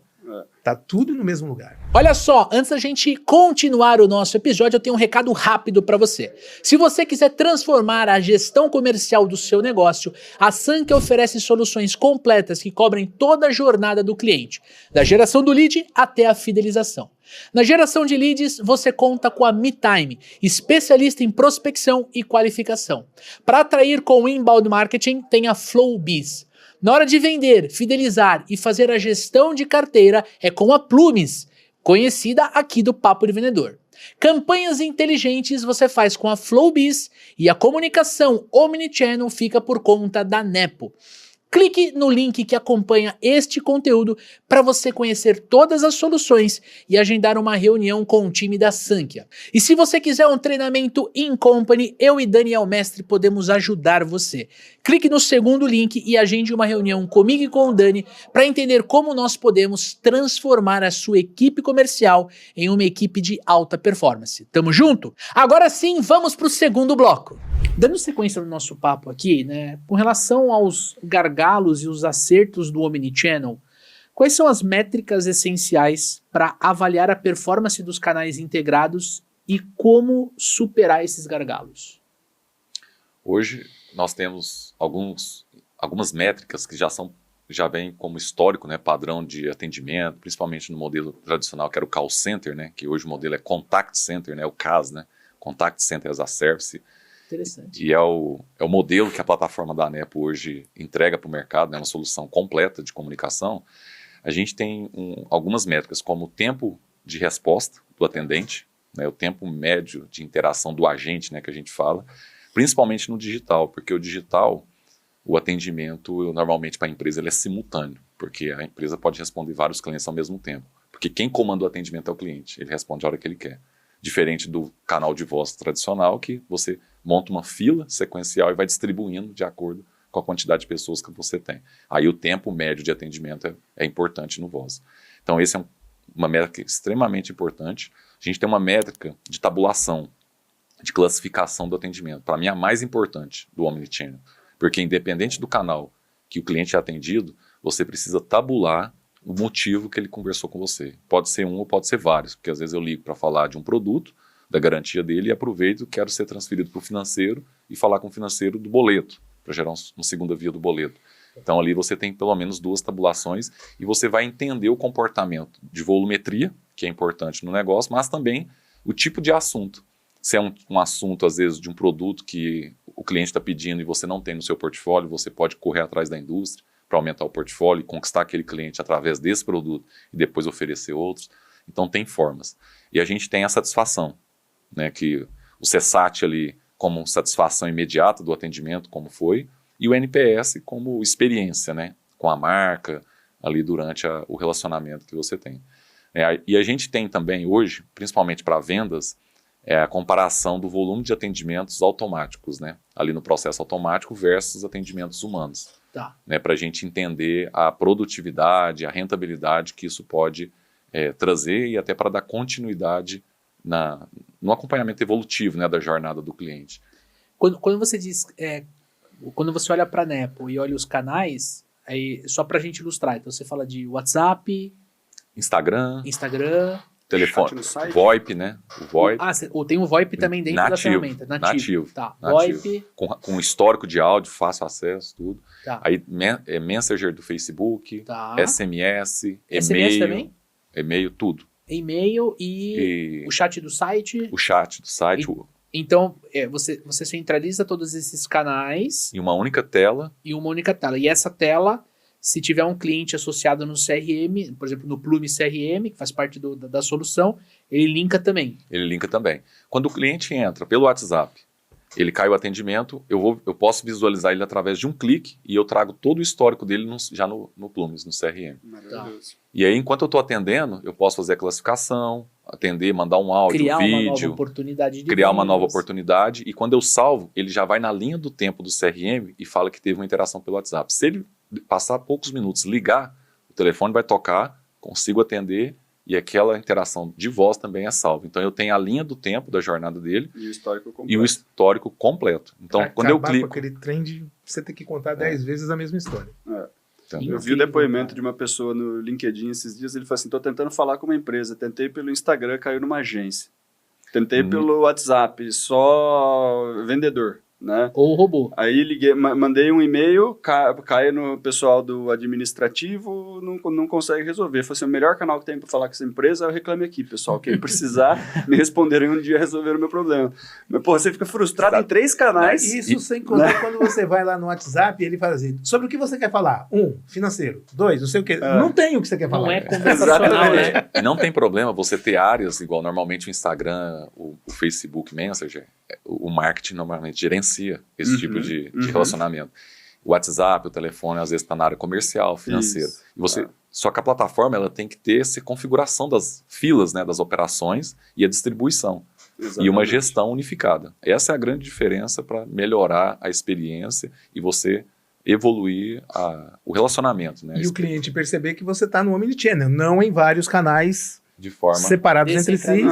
Tá tudo no mesmo lugar. Olha só, antes da gente continuar o nosso episódio, eu tenho um recado rápido para você. Se você quiser transformar a gestão comercial do seu negócio, a Sankhya oferece soluções completas que cobrem toda a jornada do cliente, da geração do lead até a fidelização. Na geração de leads, você conta com a MeTime, especialista em prospecção e qualificação. Para atrair com o inbound marketing, tem a FlowBiz. Na hora de vender, fidelizar e fazer a gestão de carteira é com a Plumes, conhecida aqui do Papo de Vendedor. Campanhas inteligentes você faz com a FlowBiz e a comunicação Omnichannel fica por conta da Nepo. Clique no link que acompanha este conteúdo para você conhecer todas as soluções e agendar uma reunião com o time da Sankhya. E se você quiser um treinamento in company, eu e Daniel Mestre podemos ajudar você. Clique no segundo link e agende uma reunião comigo e com o Dani para entender como nós podemos transformar a sua equipe comercial em uma equipe de alta performance. Tamo junto? Agora sim, vamos para o segundo bloco. Dando sequência no nosso papo aqui, né, com relação aos gargalos e os acertos do Omnichannel, quais são as métricas essenciais para avaliar a performance dos canais integrados e como superar esses gargalos? Hoje nós temos algumas métricas que já vêm como histórico, né, padrão de atendimento, principalmente no modelo tradicional que era o call center, né, que hoje o modelo é contact center, né, o CAS, né, Contact Center as a Service. Interessante. E é o modelo que a plataforma da Nepo hoje entrega para o mercado, né, uma solução completa de comunicação. A gente tem algumas métricas, como o tempo de resposta do atendente, né, o tempo médio de interação do agente, né, que a gente fala, principalmente no digital, porque o digital, o atendimento, normalmente para a empresa, ele é simultâneo, porque a empresa pode responder vários clientes ao mesmo tempo, porque quem comanda o atendimento é o cliente, ele responde a hora que ele quer. Diferente do canal de voz tradicional, que você monta uma fila sequencial e vai distribuindo de acordo com a quantidade de pessoas que você tem. Aí o tempo médio de atendimento é importante no voz. Então essa é uma métrica extremamente importante. A gente tem uma métrica de tabulação, de classificação do atendimento. Para mim é a mais importante do Omnichannel, porque independente do canal que o cliente é atendido, você precisa tabular o motivo que ele conversou com você. Pode ser um ou pode ser vários, porque às vezes eu ligo para falar de um produto, da garantia dele, e aproveito, quero ser transferido para o financeiro e falar com o financeiro do boleto, para gerar uma segunda via do boleto. Então ali você tem pelo menos 2 tabulações e você vai entender o comportamento de volumetria, que é importante no negócio, mas também o tipo de assunto. Se é um assunto, às vezes, de um produto que o cliente está pedindo e você não tem no seu portfólio, você pode correr atrás da indústria para aumentar o portfólio e conquistar aquele cliente através desse produto e depois oferecer outros. Então tem formas. E a gente tem a satisfação, né, que o CSAT ali como satisfação imediata do atendimento, como foi, e o NPS como experiência, né, com a marca ali durante o relacionamento que você tem. E a gente tem também hoje, principalmente para vendas, a comparação do volume de atendimentos automáticos, né, ali no processo automático versus atendimentos humanos. Tá. Né, para a gente entender a produtividade, a rentabilidade que isso pode trazer e até para dar continuidade no acompanhamento evolutivo, né, da jornada do cliente. Quando você diz, quando você olha para a Nepo e olha os canais, aí, só para a gente ilustrar, então você fala de WhatsApp, Instagram, telefone, no site. VoIP, né? O VoIP. Tem o VoIP também dentro da ferramenta. Nativo. Tá. VoIP. Com histórico de áudio, fácil acesso, tudo. Tá. Aí Messenger do Facebook, Tá. SMS, SMS e-mail. também? E-mail, tudo. E-mail e o chat do site. O chat do site. Então, você centraliza todos esses canais Em uma única tela. em uma única tela. E essa tela, se tiver um cliente associado no CRM, por exemplo, no Plume CRM, que faz parte da solução, ele linka também. Ele linka também. Quando o cliente entra pelo WhatsApp, ele cai o atendimento, eu posso visualizar ele através de um clique e eu trago todo o histórico dele já no Plumes, no CRM. Maravilhoso. E aí, enquanto eu estou atendendo, eu posso fazer a classificação, atender, mandar um áudio, Criar vídeo, uma nova oportunidade de criar uma vendas. nova oportunidade. E quando eu salvo, ele já vai na linha do tempo do CRM e fala que teve uma interação pelo WhatsApp. Se ele passar poucos minutos, ligar, o telefone vai tocar, consigo atender e aquela interação de voz também é salva. Então eu tenho a linha do tempo da jornada dele E o histórico completo. Então Pra quando eu acabar clico... com aquele trem de você ter que contar 10 vezes a mesma história. Entendeu? Eu vi o depoimento de uma pessoa no LinkedIn esses dias, ele falou assim, estou tentando falar com uma empresa, tentei pelo Instagram, caiu numa agência. Tentei pelo WhatsApp, só vendedor, né? Ou robô. Aí liguei, mandei um e-mail, cai no pessoal do administrativo, não consegue resolver. Falei assim, o melhor canal que tem para falar com essa empresa é o Reclame Aqui, pessoal. Quem precisar, me responderam em um dia resolver o meu problema. Mas, pô, você fica frustrado em 3 canais. Isso sem contar quando você vai lá no WhatsApp e ele fala assim, sobre o que você quer falar? 1, financeiro. 2, não sei o quê. Não tem o que você quer falar. Não é conversacional, né? E não tem problema você ter áreas, igual normalmente o Instagram, o Facebook Messenger, o marketing normalmente gerencia esse tipo de relacionamento. O WhatsApp, o telefone, às vezes está na área comercial, financeira. Isso. E você, só que a plataforma ela tem que ter essa configuração das filas, né, das operações e a distribuição. Exatamente. E uma gestão unificada. Essa é a grande diferença para melhorar a experiência e você evoluir o relacionamento. Né? E o cliente perceber que você está no Omnichannel, não em vários canais de forma separados entre si.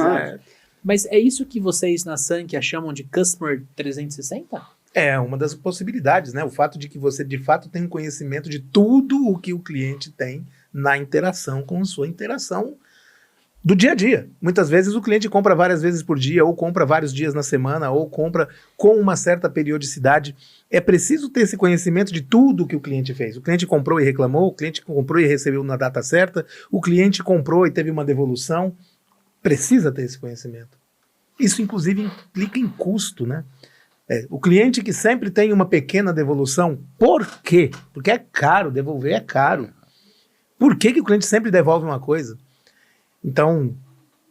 Mas é isso que vocês na Sankhya chamam de Customer 360? É uma das possibilidades, né? O fato de que você, de fato, tem conhecimento de tudo o que o cliente tem na interação com a sua interação do dia a dia. Muitas vezes o cliente compra várias vezes por dia, ou compra vários dias na semana, ou compra com uma certa periodicidade. É preciso ter esse conhecimento de tudo que o cliente fez. O cliente comprou e reclamou, o cliente comprou e recebeu na data certa, o cliente comprou e teve uma devolução. Precisa ter esse conhecimento. Isso, inclusive, implica em custo, né? O cliente que sempre tem uma pequena devolução, por quê? Porque é caro, devolver é caro. Por que o cliente sempre devolve uma coisa? Então,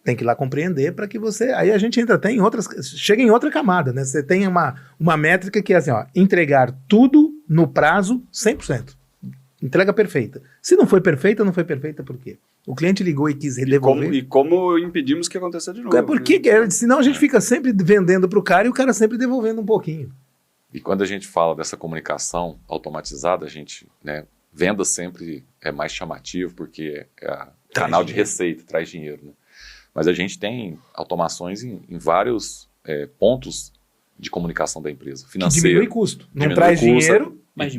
tem que ir lá compreender para que você... Aí a gente entra até em outras... Chega em outra camada, né? Você tem uma métrica que é assim, ó, entregar tudo no prazo 100%. Entrega perfeita. Se não foi perfeita, não foi perfeita por quê? O cliente ligou e quis devolver. E como impedimos que aconteça de novo? Porque senão a gente fica sempre vendendo para o cara e o cara sempre devolvendo um pouquinho. E quando a gente fala dessa comunicação automatizada, a gente, né, venda sempre é mais chamativo porque é canal de receita, traz dinheiro. Né? Mas a gente tem automações em vários pontos de comunicação da empresa. Financeiro. Diminui custo. Não traz dinheiro, mas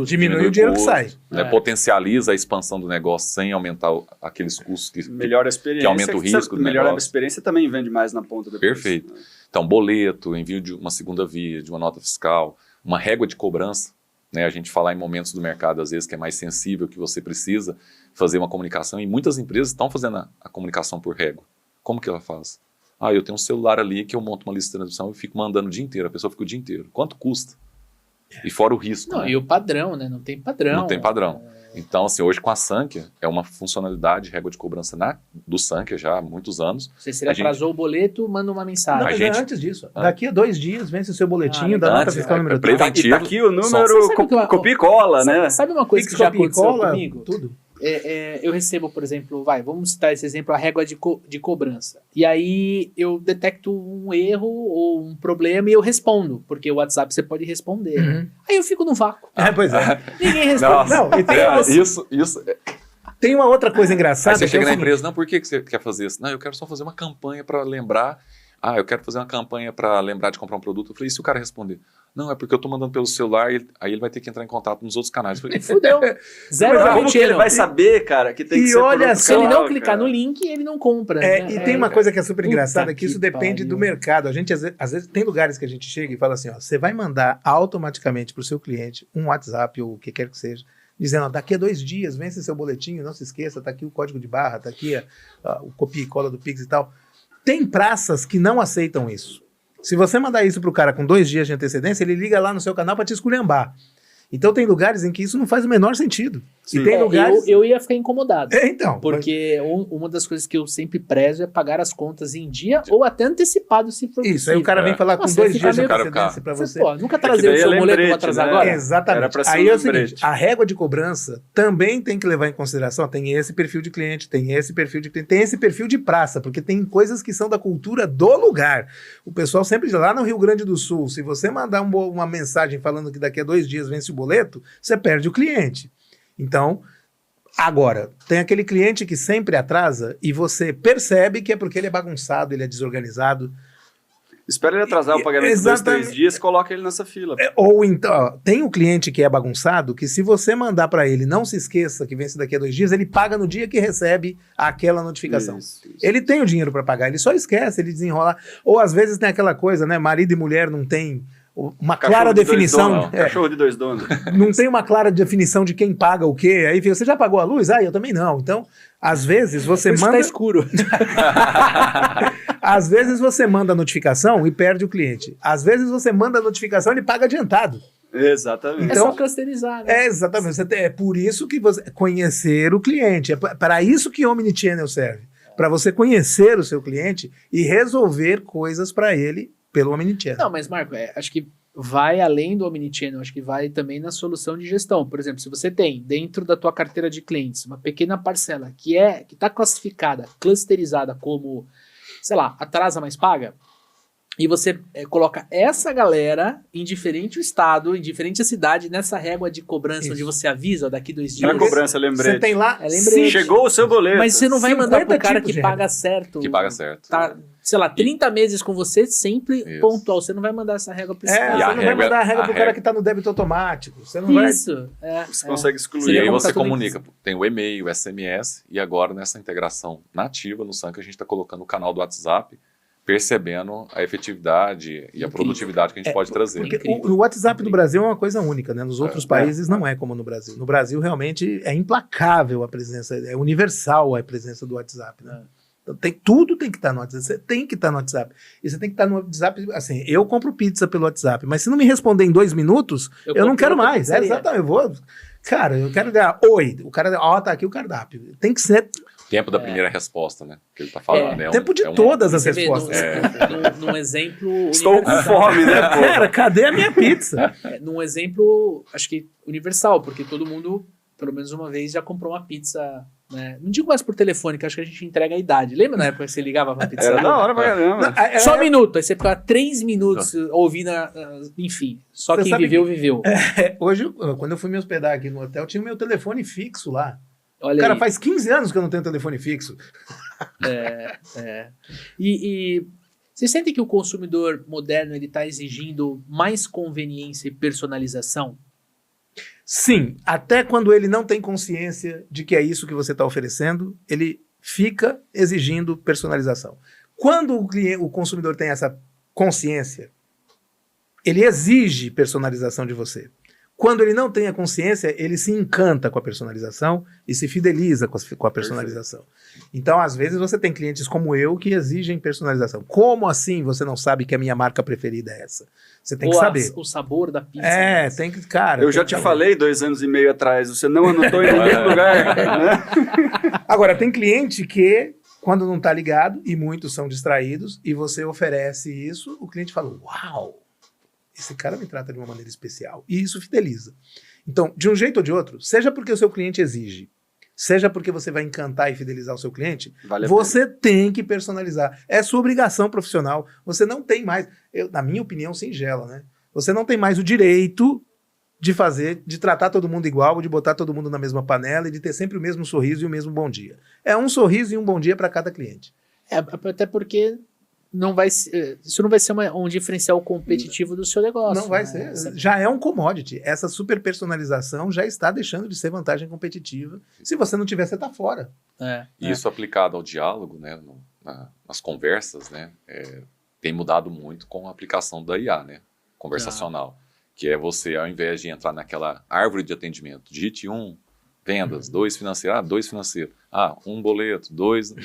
diminui o dinheiro que sai. Né, potencializa a expansão do negócio sem aumentar aqueles custos melhora a experiência, que aumenta o risco do melhora negócio. A experiência também vende mais na ponta depois. Perfeito. Né? Então, boleto, envio de uma segunda via, de uma nota fiscal, uma régua de cobrança. Né, a gente falar em momentos do mercado, às vezes, que é mais sensível, que você precisa fazer uma comunicação. E muitas empresas estão fazendo a comunicação por régua. Como que ela faz? Eu tenho um celular ali que eu monto uma lista de transmissão e fico mandando o dia inteiro. A pessoa fica o dia inteiro. Quanto custa? E fora o risco. Não, né? E o padrão, né? Não tem padrão. Não tem padrão. Então, assim, hoje com a Sankhya, é uma funcionalidade, régua de cobrança do Sankhya já há muitos anos. Se ele atrasou o boleto, manda uma mensagem. Não, antes disso. Daqui a 2 dias, vence o seu boletinho da nota fiscal número 3. E tá aqui o número, copia e cola, né? Sabe uma coisa que já aconteceu comigo? Tudo. Eu recebo, por exemplo, vamos citar esse exemplo, a régua de cobrança. E aí eu detecto um erro ou um problema e eu respondo, porque o WhatsApp você pode responder. Né? Aí eu fico no vácuo. Pois é. Ninguém responde. Não, e tem isso. Tem uma outra coisa engraçada. Aí você chega na empresa, não, por que você quer fazer isso? Não, eu quero só fazer uma campanha para lembrar. Eu quero fazer uma campanha para lembrar de comprar um produto. Eu falei, e se o cara responder? Não, é porque eu tô mandando pelo celular, aí ele vai ter que entrar em contato nos outros canais. Eu falei, fudeu. Zero como que ele vai saber, cara, que tem que ser olha, se ele não clicar no link, ele não compra. E tem uma coisa que é super engraçada, que isso depende do mercado. A gente, às vezes, tem lugares que a gente chega e fala assim, você vai mandar automaticamente pro seu cliente um WhatsApp ou o que quer que seja, dizendo, daqui a 2 dias, vence seu boletinho, não se esqueça, tá aqui o código de barra, tá aqui o copia e cola do Pix e tal. Tem praças que não aceitam isso. Se você mandar isso pro cara com 2 dias de antecedência, ele liga lá no seu canal para te esculhambar. Então tem lugares em que isso não faz o menor sentido. Sim. E tem lugares... eu ia ficar incomodado. Então. Porque uma das coisas que eu sempre prezo é pagar as contas em dia ou até antecipado se for isso, aí o cara vem falar com 2 dias de antecedência para você. Nunca trazer o seu boleto para atrasar agora? Exatamente. Aí é o seguinte, a régua de cobrança também tem que levar em consideração, tem esse perfil de cliente, tem esse perfil de cliente, tem esse perfil de praça, porque tem coisas que são da cultura do lugar. O pessoal sempre diz, lá no Rio Grande do Sul, se você mandar uma mensagem falando que daqui a 2 dias vence o boleto, você perde o cliente. Então, agora, tem aquele cliente que sempre atrasa e você percebe que é porque ele é bagunçado, ele é desorganizado. Espera ele atrasar o pagamento de 2, 3 dias, coloca ele nessa fila. Ou então, ó, tem o cliente que é bagunçado, que se você mandar para ele, não se esqueça que vence daqui a 2 dias, ele paga no dia que recebe aquela notificação. Isso. Ele tem o dinheiro para pagar, ele só esquece, ele desenrola. Ou às vezes tem aquela coisa, né? Marido e mulher não tem uma clara definição. Cachorro de 2 donos. Não tem uma clara definição de quem paga o quê. Aí fica, você já pagou a luz? Ah, eu também não. Então, às vezes você manda. Tá escuro. Às vezes você manda a notificação e perde o cliente. Às vezes você manda a notificação e ele paga adiantado. Exatamente. É Então, só clusterizar, né? Exatamente. É por isso que você conhecer o cliente. É para isso que Omnichannel serve. Para você conhecer o seu cliente e resolver coisas para ele pelo Omnichannel. Não, mas Marco, acho que vai além do Omnichannel, acho que vai também na solução de gestão. Por exemplo, se você tem dentro da tua carteira de clientes uma pequena parcela que está classificada, clusterizada como, sei lá, atrasa mais paga, e você coloca essa galera em diferente estado, em diferente cidade, nessa régua de cobrança, onde você avisa daqui 2 dias. Não é cobrança, lembrete. Você tem lá, lembrete. Chegou o seu boleto. Mas você não vai mandar pro cara tipos que paga certo. Que paga certo. Tá, sei lá, 30 meses com você, sempre pontual. Você não vai mandar essa régua pra esse cara. você não vai mandar a regra pro cara que tá no débito automático. Você não vai... Isso. Você consegue excluir. Seria E aí como você tá tudo comunica. Tem o e-mail, o SMS, e agora nessa integração nativa no Sanca, a gente está colocando o canal do WhatsApp, percebendo a efetividade e a produtividade que a gente pode trazer. Porque o WhatsApp do Brasil é uma coisa única, né? Nos outros países não é como no Brasil. No Brasil, realmente, é implacável a presença, é universal a presença do WhatsApp, né? Então, tudo tem que estar no WhatsApp. Você tem que estar no WhatsApp. E você tem que estar no WhatsApp, assim, eu compro pizza pelo WhatsApp, mas se não me responder em 2 minutos, eu não quero mais. Exatamente, eu vou... Cara, eu quero ganhar. Oi, o cara, tá aqui o cardápio. Tem que ser... Tempo da primeira resposta, né? Que ele tá falando. Tempo de todas as Você vê, respostas. num exemplo Estou com universal. fome, né, pô? Cara, cadê a minha pizza? Num exemplo, acho que universal, porque todo mundo, pelo menos uma vez, já comprou uma pizza, né? Não digo mais por telefone, que acho que a gente entrega a idade. Lembra na época que você ligava pra pizza? Era da hora pra caramba. Só 1 minuto, aí você ficava 3 minutos ouvindo, enfim. Só Você quem sabe viveu, viveu. Hoje, quando eu fui me hospedar aqui no hotel, tinha o meu telefone fixo lá. Olha Cara, aí. faz 15 anos que eu não tenho telefone fixo. E você sente que o consumidor moderno ele está exigindo mais conveniência e personalização? Sim, até quando ele não tem consciência de que é isso que você está oferecendo, ele fica exigindo personalização. Quando o consumidor tem essa consciência, ele exige personalização de você. Quando ele não tem a consciência, ele se encanta com a personalização e se fideliza com a personalização. Então, às vezes, você tem clientes como eu que exigem personalização. Como assim você não sabe que a minha marca preferida é essa? Você tem que saber. O sabor da pizza. Tem que, cara. Eu já te falei 2 anos e meio atrás, você não anotou em nenhum lugar. Né? Agora, tem cliente que, quando não está ligado, e muitos são distraídos, e você oferece isso, o cliente fala, uau! Esse cara me trata de uma maneira especial. E isso fideliza. Então, de um jeito ou de outro, seja porque o seu cliente exige, seja porque você vai encantar e fidelizar o seu cliente, você tem que personalizar. É sua obrigação profissional. Você não tem mais, na minha opinião singela, né? Você não tem mais o direito de tratar todo mundo igual, de botar todo mundo na mesma panela e de ter sempre o mesmo sorriso e o mesmo bom dia. É um sorriso e um bom dia para cada cliente. Até porque isso não vai ser um diferencial competitivo do seu negócio. Não vai ser. Já é um commodity. Essa super personalização já está deixando de ser vantagem competitiva. Se você não tiver, você está fora. Isso aplicado ao diálogo, né, nas conversas, né, tem mudado muito com a aplicação da IA, né, conversacional. Que é você, ao invés de entrar naquela árvore de atendimento, digite 1, vendas, 2 financeiro, 2 financeiro, 1 boleto, 2,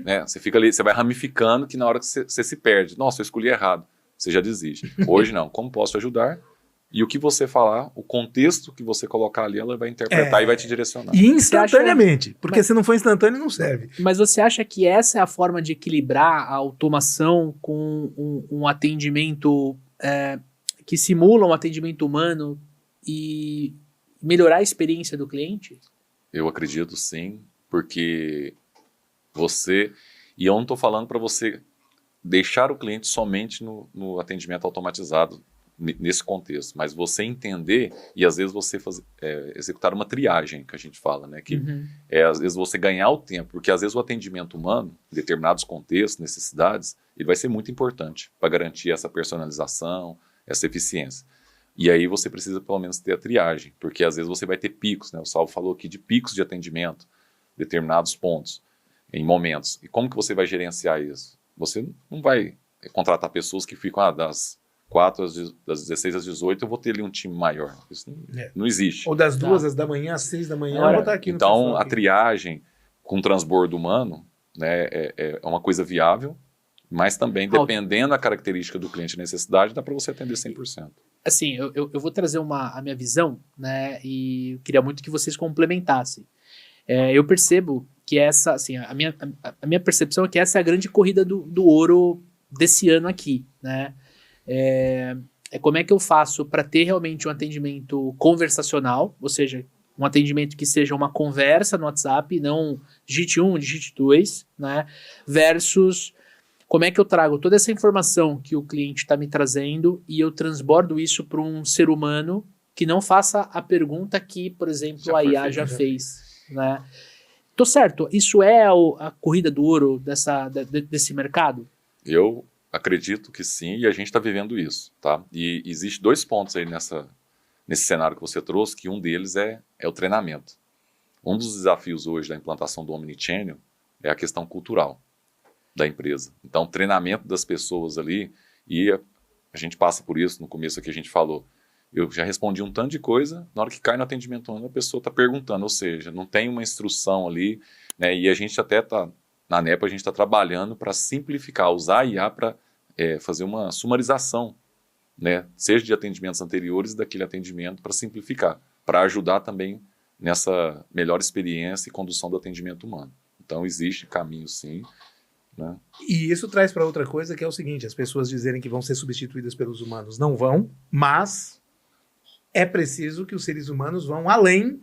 né? Você fica ali, você vai ramificando que na hora que você se perde, nossa, eu escolhi errado, você já desiste. Hoje não, como posso te ajudar? E o que você falar, o contexto que você colocar ali, ela vai interpretar e vai te direcionar. E instantaneamente, porque se não for instantâneo, não serve. Mas você acha que essa é a forma de equilibrar a automação com um atendimento que simula um atendimento humano e melhorar a experiência do cliente? Eu acredito sim, porque e eu não estou falando para você deixar o cliente somente no atendimento automatizado nesse contexto, mas você entender e às vezes você executar uma triagem, que a gente fala, né? Que às vezes você ganhar o tempo, porque às vezes o atendimento humano, em determinados contextos, necessidades, ele vai ser muito importante para garantir essa personalização, essa eficiência. E aí você precisa pelo menos ter a triagem, porque às vezes você vai ter picos, né? O Salvo falou aqui de picos de atendimento, determinados pontos, em momentos. E como que você vai gerenciar isso? Você não vai contratar pessoas que ficam das 4 das 16 às 18, eu vou ter ali um time maior. Isso não existe. Ou das 2 às da manhã, às 6 da manhã, eu Olha, vou estar aqui no Então, telefone a aqui. triagem com transbordo humano, né, é uma coisa viável, mas também, dependendo da característica do cliente e necessidade, dá para você atender 100%. Assim, eu vou trazer a minha visão, né? E eu queria muito que vocês complementassem. Eu percebo que essa, assim, a minha percepção é que essa é a grande corrida do ouro desse ano aqui, né? Como é que eu faço para ter realmente um atendimento conversacional, ou seja, um atendimento que seja uma conversa no WhatsApp, não digite 1, digite 2, né? Versus como é que eu trago toda essa informação que o cliente está me trazendo e eu transbordo isso para um ser humano que não faça a pergunta que, por exemplo, a IA já fez, né? Tô certo, isso é a corrida do ouro desse mercado? Eu acredito que sim, e a gente está vivendo isso, tá? E existe 2 pontos aí nesse cenário que você trouxe, que um deles é o treinamento. Um dos desafios hoje da implantação do Omnichannel é a questão cultural da empresa. Então, treinamento das pessoas ali, e a gente passa por isso, no começo aqui a gente falou, eu já respondi um tanto de coisa, na hora que cai no atendimento humano, a pessoa está perguntando, ou seja, não tem uma instrução ali, né? E a gente até está, na NEPA, a gente está trabalhando para simplificar, usar a IA para fazer uma sumarização, né? Seja de atendimentos anteriores daquele atendimento, para simplificar, para ajudar também nessa melhor experiência e condução do atendimento humano. Então, existe caminho sim, né? E isso traz para outra coisa, que é o seguinte, as pessoas dizerem que vão ser substituídas pelos humanos. Não vão, mas é preciso que os seres humanos vão além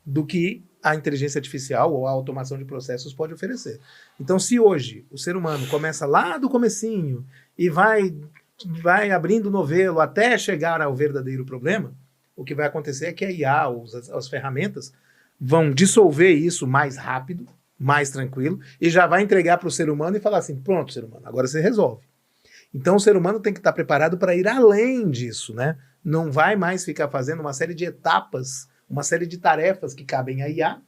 do que a inteligência artificial ou a automação de processos pode oferecer. Então, se hoje o ser humano começa lá do comecinho e vai abrindo o novelo até chegar ao verdadeiro problema, o que vai acontecer é que a IA, as ferramentas, vão dissolver isso mais rápido, mais tranquilo, e já vai entregar para o ser humano e falar assim, pronto, ser humano, agora você resolve. Então o ser humano tem que estar preparado para ir além disso, né? Não vai mais ficar fazendo uma série de etapas, uma série de tarefas que cabem à IA.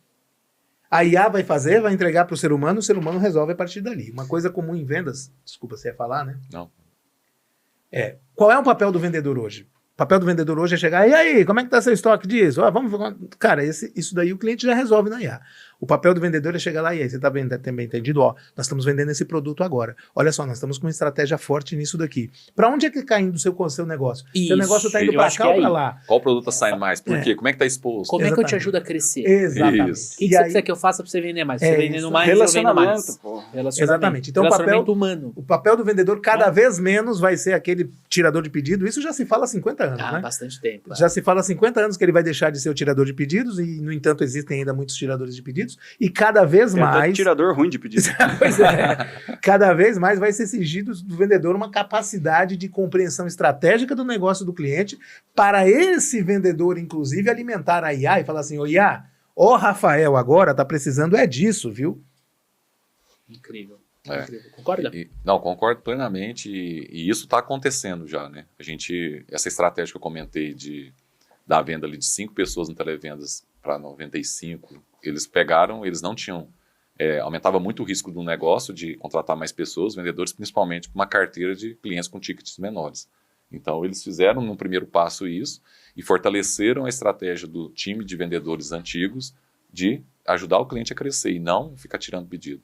A IA vai fazer, vai entregar para o ser humano resolve a partir dali. Uma coisa comum em vendas, desculpa, você ia falar, né? Não. Qual é o papel do vendedor hoje? O papel do vendedor hoje é chegar, e aí, como é que está seu estoque disso? Cara, isso daí o cliente já resolve na IA. O papel do vendedor é chegar lá, e aí, você está bem entendido? Nós estamos vendendo esse produto agora. Olha só, nós estamos com uma estratégia forte nisso daqui. Para onde é que está indo o seu negócio? Isso, seu negócio está indo para cá ou para lá? Qual produto está saindo mais? Por quê? Como é que está exposto? Como é que eu te ajudo a crescer? Exatamente. Isso. O que você precisa que eu faça para você vender mais? Você vendendo mais, Relacionamento, eu vendo mais. pô. Exatamente. Então, relacionamento humano. o papel do vendedor cada vez menos vai ser aquele tirador de pedido. Isso já se fala há 50 anos, né? Bastante tempo. Já se fala há 50 anos que ele vai deixar de ser o tirador de pedidos e, no entanto, existem ainda muitos tiradores de pedidos e cada vez Tem até mais... tirador ruim de pedido. Pois é. Cada vez mais vai ser exigido do vendedor uma capacidade de compreensão estratégica do negócio do cliente para esse vendedor, inclusive, alimentar a IA e falar assim, ô IA, Rafael agora tá precisando disso, viu? Incrível. Incrível. Concorda? Não, concordo plenamente e isso está acontecendo já, né? Essa estratégia que eu comentei da venda ali de 5 pessoas no televendas para 95, eles não tinham, aumentava muito o risco do negócio de contratar mais pessoas, vendedores, principalmente para uma carteira de clientes com tickets menores. Então eles fizeram no primeiro passo isso e fortaleceram a estratégia do time de vendedores antigos de ajudar o cliente a crescer e não ficar tirando pedido.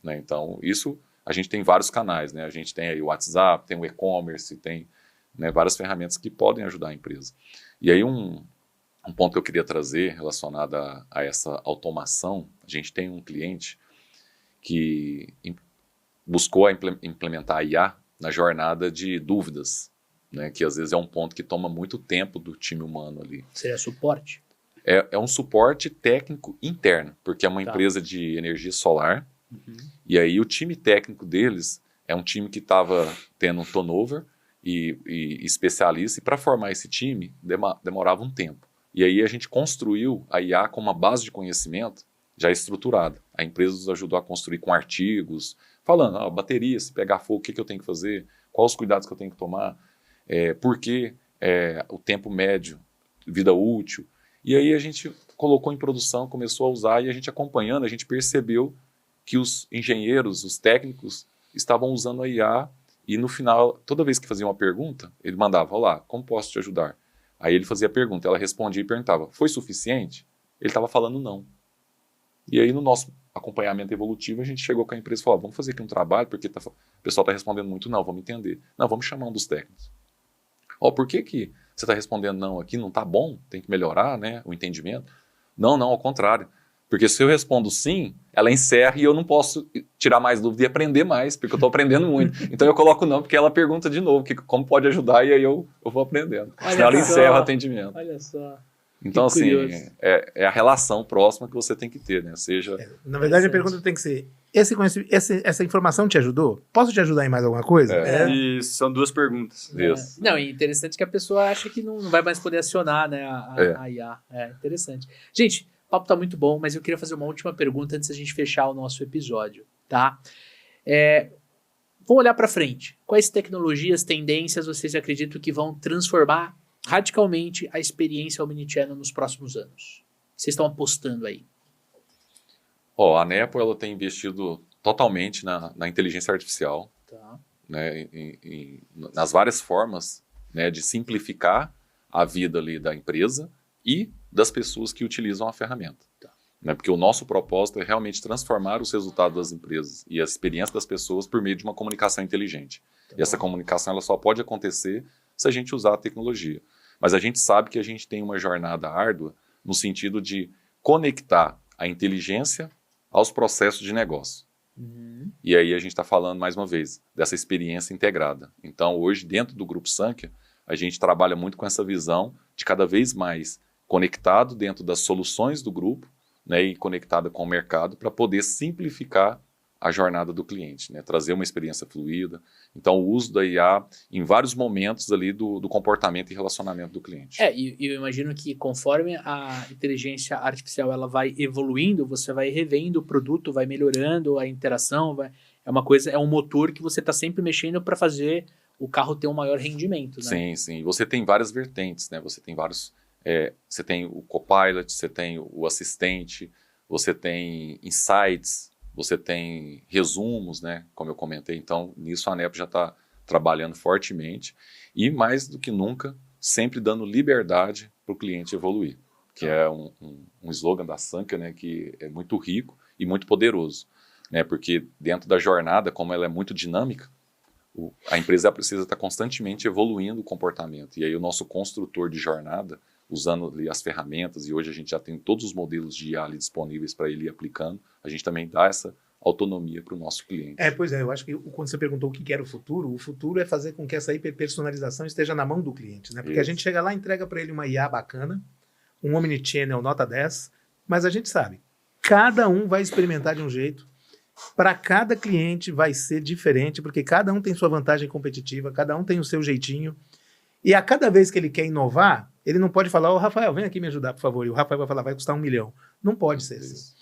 Né? Então, isso a gente tem vários canais, né? A gente tem aí o WhatsApp, tem o e-commerce, tem, né, várias ferramentas que podem ajudar a empresa. E aí um ponto que eu queria trazer relacionado a essa automação, a gente tem um cliente que buscou implementar a IA na jornada de dúvidas, né? Que às vezes é um ponto que toma muito tempo do time humano ali. Seria suporte? É um suporte técnico interno, porque é uma empresa de energia solar. E aí o time técnico deles é um time que estava tendo um turnover e especialista, e para formar esse time demorava um tempo. E aí a gente construiu a IA com uma base de conhecimento já estruturada. A empresa nos ajudou a construir com artigos, falando, bateria, se pegar fogo, o que eu tenho que fazer, quais os cuidados que eu tenho que tomar, por que o tempo médio, vida útil. E aí a gente colocou em produção, começou a usar, e a gente acompanhando, a gente percebeu que os engenheiros, os técnicos, estavam usando a IA, e no final, toda vez que fazia uma pergunta, ele mandava, olá, como posso te ajudar? Aí ele fazia a pergunta, ela respondia e perguntava, foi suficiente? Ele estava falando não. E aí no nosso acompanhamento evolutivo, a gente chegou com a empresa e falou, vamos fazer aqui um trabalho, porque o pessoal está respondendo muito não, vamos entender. Não, vamos chamar um dos técnicos. Por que você está respondendo não aqui? Não está bom? Tem que melhorar, né, o entendimento? Não, ao contrário. Porque se eu respondo sim, ela encerra e eu não posso tirar mais dúvida e aprender mais, porque eu estou aprendendo muito. Então eu coloco não, porque ela pergunta de novo como pode ajudar, e aí eu vou aprendendo. Senão ela encerra o atendimento. Olha só. Então, assim, é a relação próxima que você tem que ter, né? Na verdade, a pergunta tem que ser, essa informação te ajudou? Posso te ajudar em mais alguma coisa? Isso, são duas perguntas. Isso. Não, e interessante que a pessoa acha que não vai mais poder acionar, né, a IA. É interessante. Gente, o papo tá muito bom, mas eu queria fazer uma última pergunta antes da gente fechar o nosso episódio, tá? Vamos olhar para frente. Quais tecnologias, tendências vocês acreditam que vão transformar radicalmente a experiência Omnichannel nos próximos anos? Vocês estão apostando aí? A Nepo, ela tem investido totalmente na inteligência artificial, Tá. né, nas várias formas, né, de simplificar a vida ali da empresa e das pessoas que utilizam a ferramenta. Tá. Né, porque o nosso propósito é realmente transformar os resultados das empresas e a experiência das pessoas por meio de uma comunicação inteligente. Tá. E essa comunicação ela só pode acontecer se a gente usar a tecnologia. Mas a gente sabe que a gente tem uma jornada árdua no sentido de conectar a inteligência aos processos de negócio. Uhum. E aí a gente está falando, mais uma vez, dessa experiência integrada. Então, hoje, dentro do Grupo Sankhya, a gente trabalha muito com essa visão de cada vez mais conectado dentro das soluções do grupo, né, e conectada com o mercado para poder simplificar a jornada do cliente, né, trazer uma experiência fluida. Então, o uso da IA em vários momentos ali do comportamento e relacionamento do cliente. E eu imagino que conforme a inteligência artificial ela vai evoluindo, você vai revendo o produto, vai melhorando a interação, é um motor que você está sempre mexendo para fazer o carro ter um maior rendimento, né? Sim, sim. Você tem várias vertentes, né? Você tem vários... você tem o Copilot, você tem o assistente, você tem insights, você tem resumos, né, como eu comentei. Então, nisso a Nepo já está trabalhando fortemente e, mais do que nunca, sempre dando liberdade para o cliente evoluir, que é um slogan da Sankhya, né, que é muito rico e muito poderoso, né, porque dentro da jornada, como ela é muito dinâmica, a empresa precisa estar constantemente evoluindo o comportamento. E aí o nosso construtor de jornada, usando ali as ferramentas, e hoje a gente já tem todos os modelos de IA ali disponíveis para ele ir aplicando, a gente também dá essa autonomia para o nosso cliente. Pois é, eu acho que quando você perguntou o que era o futuro é fazer com que essa hiperpersonalização esteja na mão do cliente, né? Porque Isso. a gente chega lá e entrega para ele uma IA bacana, um Omnichannel nota 10, mas a gente sabe, cada um vai experimentar de um jeito, para cada cliente vai ser diferente, porque cada um tem sua vantagem competitiva, cada um tem o seu jeitinho, e a cada vez que ele quer inovar, ele não pode falar, Rafael, vem aqui me ajudar, por favor, e o Rafael vai falar, vai custar 1 milhão. Não pode ser assim.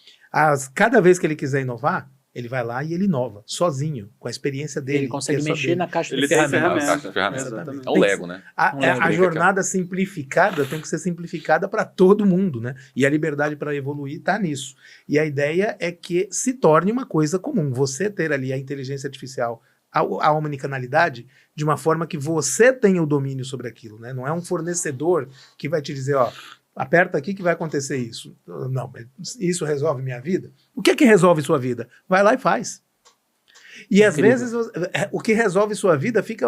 Cada vez que ele quiser inovar, ele vai lá e ele inova, sozinho, com a experiência dele. Ele consegue mexer na caixa de Ele tem ferramentas. Caixa de ferramentas. Exatamente. É um Lego, né? A jornada simplificada tem que ser simplificada para todo mundo, né? E a liberdade para evoluir está nisso. E a ideia é que se torne uma coisa comum. Você ter ali a inteligência artificial, a omnicanalidade, de uma forma que você tenha o domínio sobre aquilo, né? Não é um fornecedor que vai te dizer, aperta aqui que vai acontecer isso. Não, isso resolve minha vida? O que é que resolve sua vida? Vai lá e faz. E às vezes o que resolve sua vida fica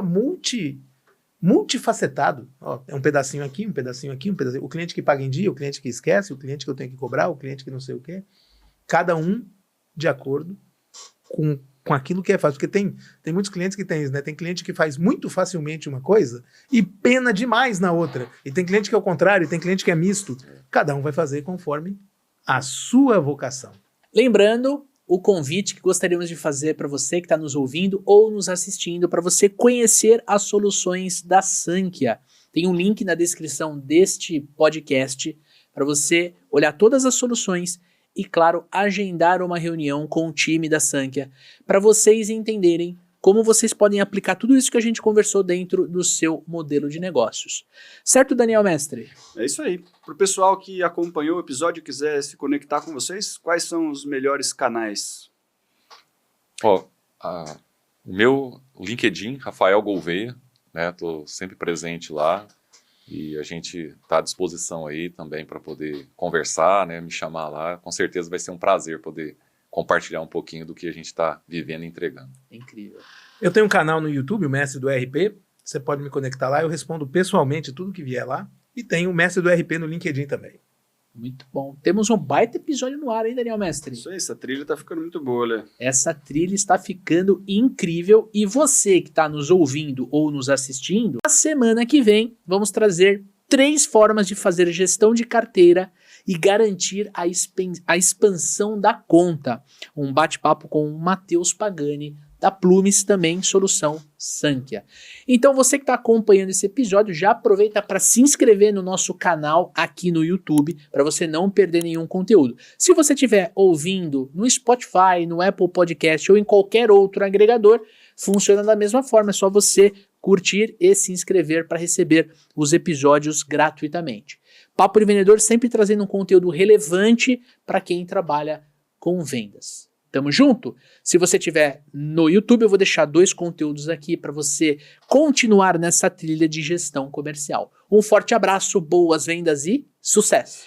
multifacetado. É um pedacinho aqui, um pedacinho aqui, um pedacinho. O cliente que paga em dia, o cliente que esquece, o cliente que eu tenho que cobrar, o cliente que não sei o quê. Cada um de acordo com aquilo que é fácil. Porque tem muitos clientes que tem isso, né? Tem cliente que faz muito facilmente uma coisa e pena demais na outra. E tem cliente que é o contrário, tem cliente que é misto. Cada um vai fazer conforme a sua vocação. Lembrando, o convite que gostaríamos de fazer para você que está nos ouvindo ou nos assistindo, para você conhecer as soluções da Sankhya. Tem um link na descrição deste podcast para você olhar todas as soluções e, claro, agendar uma reunião com o time da Sankhya para vocês entenderem como vocês podem aplicar tudo isso que a gente conversou dentro do seu modelo de negócios. Certo, Daniel Mestre? É isso aí. Para o pessoal que acompanhou o episódio e quiser se conectar com vocês, quais são os melhores canais? Ó, o meu LinkedIn, Rafael Gouveia, né? Tô sempre presente lá e a gente está à disposição aí também para poder conversar, né? Me chamar lá. Com certeza vai ser um prazer poder compartilhar um pouquinho do que a gente está vivendo e entregando. Incrível. Eu tenho um canal no YouTube, o Mestre do RP. Você pode me conectar lá, eu respondo pessoalmente tudo que vier lá. E tem o Mestre do RP no LinkedIn também. Muito bom. Temos um baita episódio no ar, hein, Daniel Mestre? Isso aí, essa trilha tá ficando muito boa, Lê. Essa trilha está ficando incrível e você que está nos ouvindo ou nos assistindo, na semana que vem vamos trazer 3 formas de fazer gestão de carteira e garantir a expansão da conta. Um bate-papo com o Matheus Pagani, da Plumes, também solução Sankhya. Então você que está acompanhando esse episódio, já aproveita para se inscrever no nosso canal aqui no YouTube, para você não perder nenhum conteúdo. Se você estiver ouvindo no Spotify, no Apple Podcast ou em qualquer outro agregador, funciona da mesma forma, é só você curtir e se inscrever para receber os episódios gratuitamente. Papo de Vendedor sempre trazendo um conteúdo relevante para quem trabalha com vendas. Tamo junto? Se você estiver no YouTube, eu vou deixar 2 conteúdos aqui para você continuar nessa trilha de gestão comercial. Um forte abraço, boas vendas e sucesso!